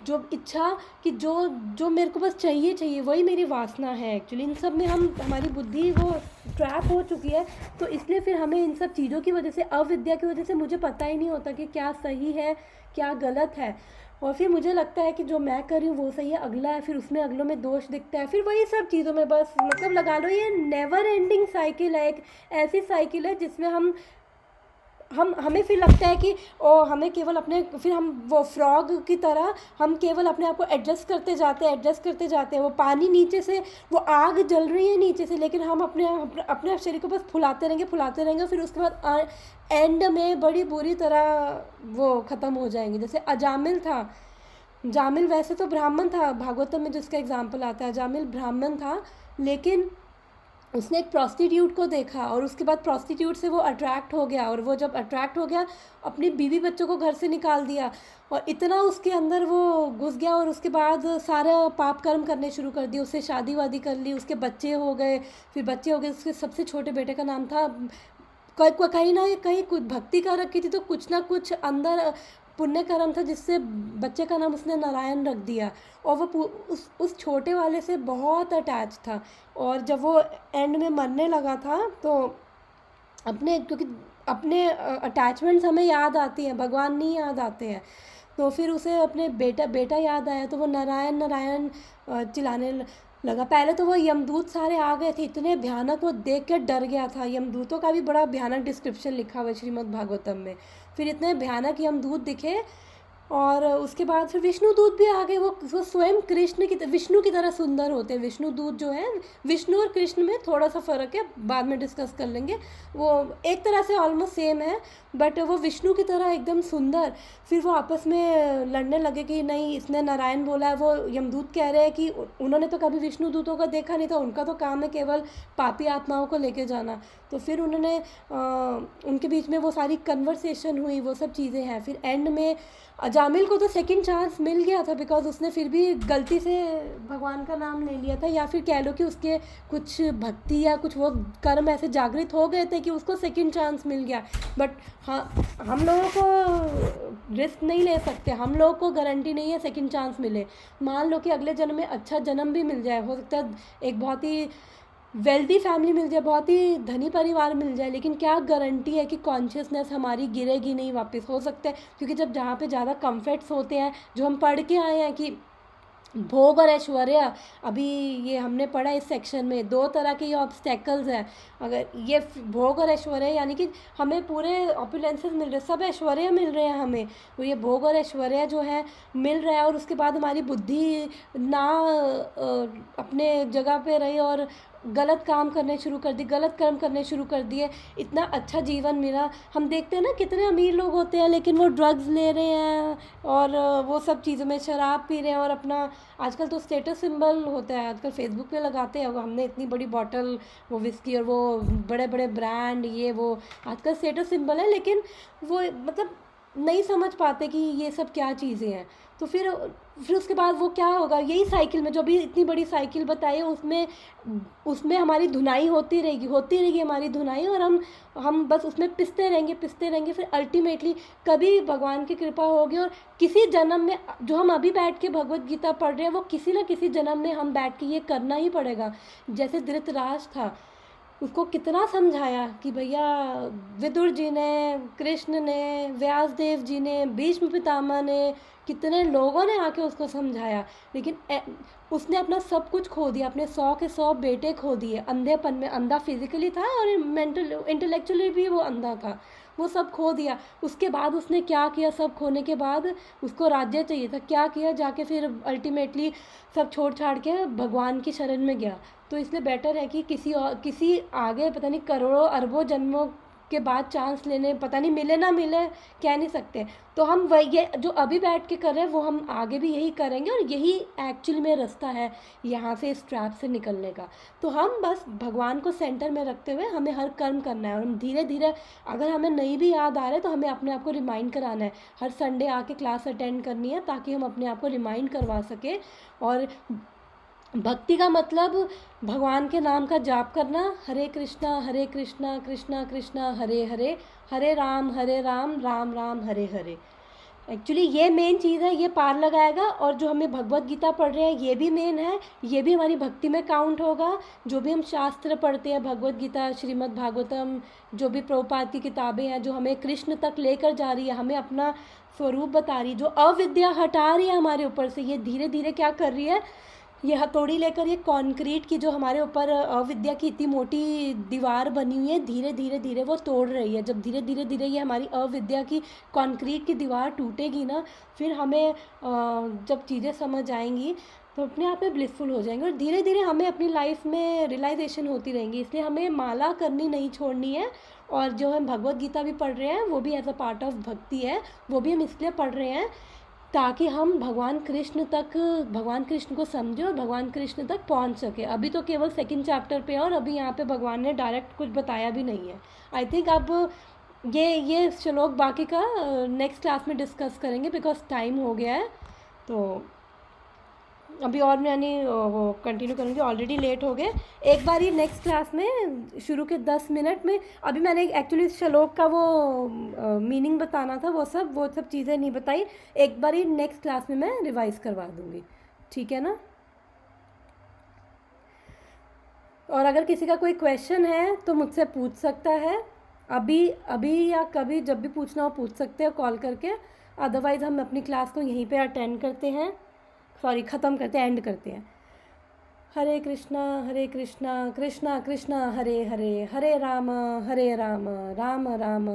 जो इच्छा कि जो मेरे को बस चाहिए वही मेरी वासना है। एक्चुअली इन सब में हमारी बुद्धि वो ट्रैप हो चुकी है, तो इसलिए फिर हमें इन सब चीज़ों की वजह से, अविद्या की वजह से मुझे पता ही नहीं होता कि क्या सही है क्या गलत है। और फिर मुझे लगता है कि जो मैं कर रही हूँ वो सही है, अगला है, फिर उसमें अगलों में दोष दिखता है, फिर वही सब चीज़ों में बस मतलब लगा लो ये नेवर एंडिंग साइकिल है, एक ऐसी साइकिल है जिसमें हमें फिर लगता है कि हमें केवल अपने, फिर हम वो फ्रॉग की तरह हम केवल अपने आप को एडजस्ट करते जाते हैं, वो पानी नीचे से, वो आग जल रही है नीचे से, लेकिन हम अपने शरीर को बस फुलाते रहेंगे, फिर उसके बाद एंड में बड़ी बुरी तरह वो ख़त्म हो जाएंगे। जैसे अजामिल था, जामिल वैसे तो ब्राह्मण था, भागवतम में जिसका एग्जाम्पल आता है, जामिल ब्राह्मण था, लेकिन उसने एक प्रॉस्टिट्यूट को देखा और उसके बाद प्रॉस्टिट्यूट से वो अट्रैक्ट हो गया, और वो जब अट्रैक्ट हो गया अपनी बीवी बच्चों को घर से निकाल दिया, और इतना उसके अंदर वो घुस गया, और उसके बाद सारा पाप कर्म करने शुरू कर दिए, उससे शादी वादी कर ली, उसके बच्चे हो गए, उसके सबसे छोटे बेटे का नाम था, कहीं ना कहीं कुछ भक्ति कर रखी थी, तो कुछ ना कुछ अंदर पुण्य कर्म था जिससे बच्चे का नाम उसने नारायण रख दिया, और वो उस छोटे वाले से बहुत अटैच था। और जब वो एंड में मरने लगा था तो क्योंकि अपने अटैचमेंट्स हमें याद आती हैं, भगवान नहीं याद आते हैं, तो फिर उसे अपने बेटा याद आया, तो वो नारायण नारायण चिल्लाने लगा। पहले तो वो यमदूत सारे आ गए थे, इतने भयानक, वो देख के डर गया था। यमदूतों का भी बड़ा भयानक डिस्क्रिप्शन लिखा हुआ है श्रीमद् भागवतम में। फिर इतने भयानक यमदूत दिखे, और उसके बाद फिर विष्णु दूत भी आ गए। वो स्वयं विष्णु की तरह सुंदर होते हैं। विष्णु दूत जो है, विष्णु और कृष्ण में थोड़ा सा फ़र्क है, बाद में डिस्कस कर लेंगे। वो एक तरह से ऑलमोस्ट सेम है, बट वो विष्णु की तरह एकदम सुंदर। फिर वो आपस में लड़ने लगे कि नहीं, इसने नारायण बोला है। वो यमदूत कह रहे हैं कि उन्होंने तो कभी विष्णु दूतों को देखा नहीं था, उनका तो काम है केवल पापी आत्माओं को लेके जाना। तो फिर उन्होंने उनके बीच में वो सारी कन्वर्सेशन हुई, वो सब चीज़ें हैं। फिर एंड में अजामिल को तो सेकंड चांस मिल गया था, बिकॉज उसने फिर भी गलती से भगवान का नाम ले लिया था, या फिर कह लो कि उसके कुछ भक्ति या कुछ वो कर्म ऐसे जागृत हो गए थे कि उसको सेकंड चांस मिल गया। बट हाँ, हम लोगों को रिस्क नहीं ले सकते, हम लोगों को गारंटी नहीं है सेकंड चांस मिले। मान लो कि अगले जन्म में अच्छा जन्म भी मिल जाए, हो सकता है एक बहुत ही वेल्दी फैमिली मिल जाए, बहुत ही धनी परिवार मिल जाए, लेकिन क्या गारंटी है कि कॉन्शियसनेस हमारी गिरेगी नहीं वापस? हो सकता है, क्योंकि जब जहाँ पे ज़्यादा कंफर्ट्स होते हैं, जो हम पढ़ के आए हैं कि भोग और ऐश्वर्य, अभी ये हमने पढ़ा इस सेक्शन में 2 तरह के ये ऑब्स्टेकल्स हैं। अगर ये भोग और ऐश्वर्य यानी कि हमें पूरे ऑपुलेंसेस मिल रहे, सब ऐश्वर्य मिल रहे हैं हमें, तो ये भोग और ऐश्वर्य जो है मिल रहा है, और उसके बाद हमारी बुद्धि ना अपने जगह पे रही और गलत काम करने शुरू कर दी, गलत कर्म करने शुरू कर दिए। इतना अच्छा जीवन मिला, हम देखते हैं ना कितने अमीर लोग होते हैं लेकिन वो ड्रग्स ले रहे हैं और वो सब चीज़ों में शराब पी रहे हैं, और अपना आजकल तो स्टेटस सिंबल होता है, आजकल फेसबुक पे लगाते हैं, हमने इतनी बड़ी बॉटल वो विस्की और वो बड़े बड़े ब्रांड, ये वो आजकल स्टेटस सिंबल है, लेकिन वो मतलब नहीं समझ पाते कि ये सब क्या चीज़ें हैं। तो फिर उसके बाद वो क्या होगा, यही साइकिल में जो भी इतनी बड़ी साइकिल बताई है, उसमें हमारी धुनाई होती रहेगी हमारी धुनाई, और हम बस उसमें पिसते रहेंगे। फिर अल्टीमेटली कभी भगवान की कृपा होगी, और किसी जन्म में जो हम अभी बैठ के भगवत गीता पढ़ रहे हैं, वो किसी न किसी जन्म में हम बैठ के ये करना ही पड़ेगा। जैसे धृतराष्ट्र था, उसको कितना समझाया कि भैया, विदुर जी ने, कृष्ण ने, व्यासदेव जी ने, भीष्म पितामह ने, कितने लोगों ने आके उसको समझाया, लेकिन उसने अपना सब कुछ खो दिया, अपने 100 के 100 बेटे खो दिए अंधेपन में। अंधा फिजिकली था और इंटेलेक्चुअली भी वो अंधा था, वो सब खो दिया। उसके बाद उसने क्या किया, सब खोने के बाद उसको राज्य चाहिए था, क्या किया, जाके फिर अल्टीमेटली सब छोड़ छाड़ के भगवान की शरण में गया। तो इसलिए बेटर है कि किसी आगे पता नहीं करोड़ों अरबों जन्मों के बाद चांस लेने, पता नहीं मिले ना मिले, कह नहीं सकते। तो हम ये जो अभी बैठ के कर रहे हैं वो हम आगे भी यही करेंगे, और यही एक्चुअली में रास्ता है यहाँ से, इस ट्रैप से निकलने का। तो हम बस भगवान को सेंटर में रखते हुए हमें हर कर्म करना है, और हम धीरे धीरे, अगर हमें नहीं भी याद आ रहा है तो हमें अपने आप को रिमाइंड कराना है, हर संडे आके क्लास अटेंड करनी है, ताकि हम अपने आप को रिमाइंड करवा सके। और भक्ति का मतलब भगवान के नाम का जाप करना, हरे कृष्णा कृष्णा कृष्णा हरे हरे, हरे राम राम राम हरे हरे। एक्चुअली ये मेन चीज़ है, ये पार लगाएगा। और जो हमें भगवत गीता पढ़ रहे हैं ये भी मेन है, ये भी हमारी भक्ति में काउंट होगा। जो भी हम शास्त्र पढ़ते हैं, भगवत गीता, श्रीमद् भागवतम, जो भी प्रभुपाद की किताबें हैं जो हमें कृष्ण तक लेकर जा रही है, हमें अपना स्वरूप बता रही है, जो अविद्या हटा रही है हमारे ऊपर से। ये धीरे धीरे क्या कर रही है, ये हथौड़ी लेकर ये कंक्रीट की जो हमारे ऊपर अविद्या की इतनी मोटी दीवार बनी हुई है, धीरे धीरे धीरे वो तोड़ रही है। जब धीरे धीरे धीरे ये हमारी अविद्या की कंक्रीट की दीवार टूटेगी ना, फिर हमें जब चीज़ें समझ आएंगी तो अपने आप में ब्लिसफुल हो जाएंगे, और धीरे धीरे हमें अपनी लाइफ में रियलाइजेशन होती रहेंगी। इसलिए हमें माला करनी नहीं छोड़नी है, और जो हम भगवत गीता भी पढ़ रहे हैं वो भी एज अ पार्ट ऑफ भक्ति है, वो भी हम इसलिए पढ़ रहे हैं ताकि हम भगवान कृष्ण को समझें और भगवान कृष्ण तक पहुंच सके। अभी तो केवल 2nd चैप्टर पे है, और अभी यहाँ पे भगवान ने डायरेक्ट कुछ बताया भी नहीं है। आई थिंक अब ये श्लोक बाकी का नेक्स्ट क्लास में डिस्कस करेंगे, बिकॉज टाइम हो गया है। तो अभी और मैंने वो कंटिन्यू करूँगी, ऑलरेडी लेट हो गए। एक बार ही नेक्स्ट क्लास में शुरू के 10 मिनट में, अभी मैंने एक्चुअली श्लोक का वो मीनिंग बताना था, वो सब चीज़ें नहीं बताई। एक बार ही नेक्स्ट क्लास में मैं रिवाइज़ करवा दूँगी, ठीक है ना। और अगर किसी का कोई क्वेश्चन है तो मुझसे पूछ सकता है, अभी या कभी, जब भी पूछना हो पूछ सकते हो कॉल करके। अदरवाइज़ हम अपनी क्लास को यहीं पे अटेंड करते हैं, ख़त्म करते हैं, एंड करते हैं। हरे कृष्णा कृष्णा कृष्णा हरे हरे, हरे राम राम राम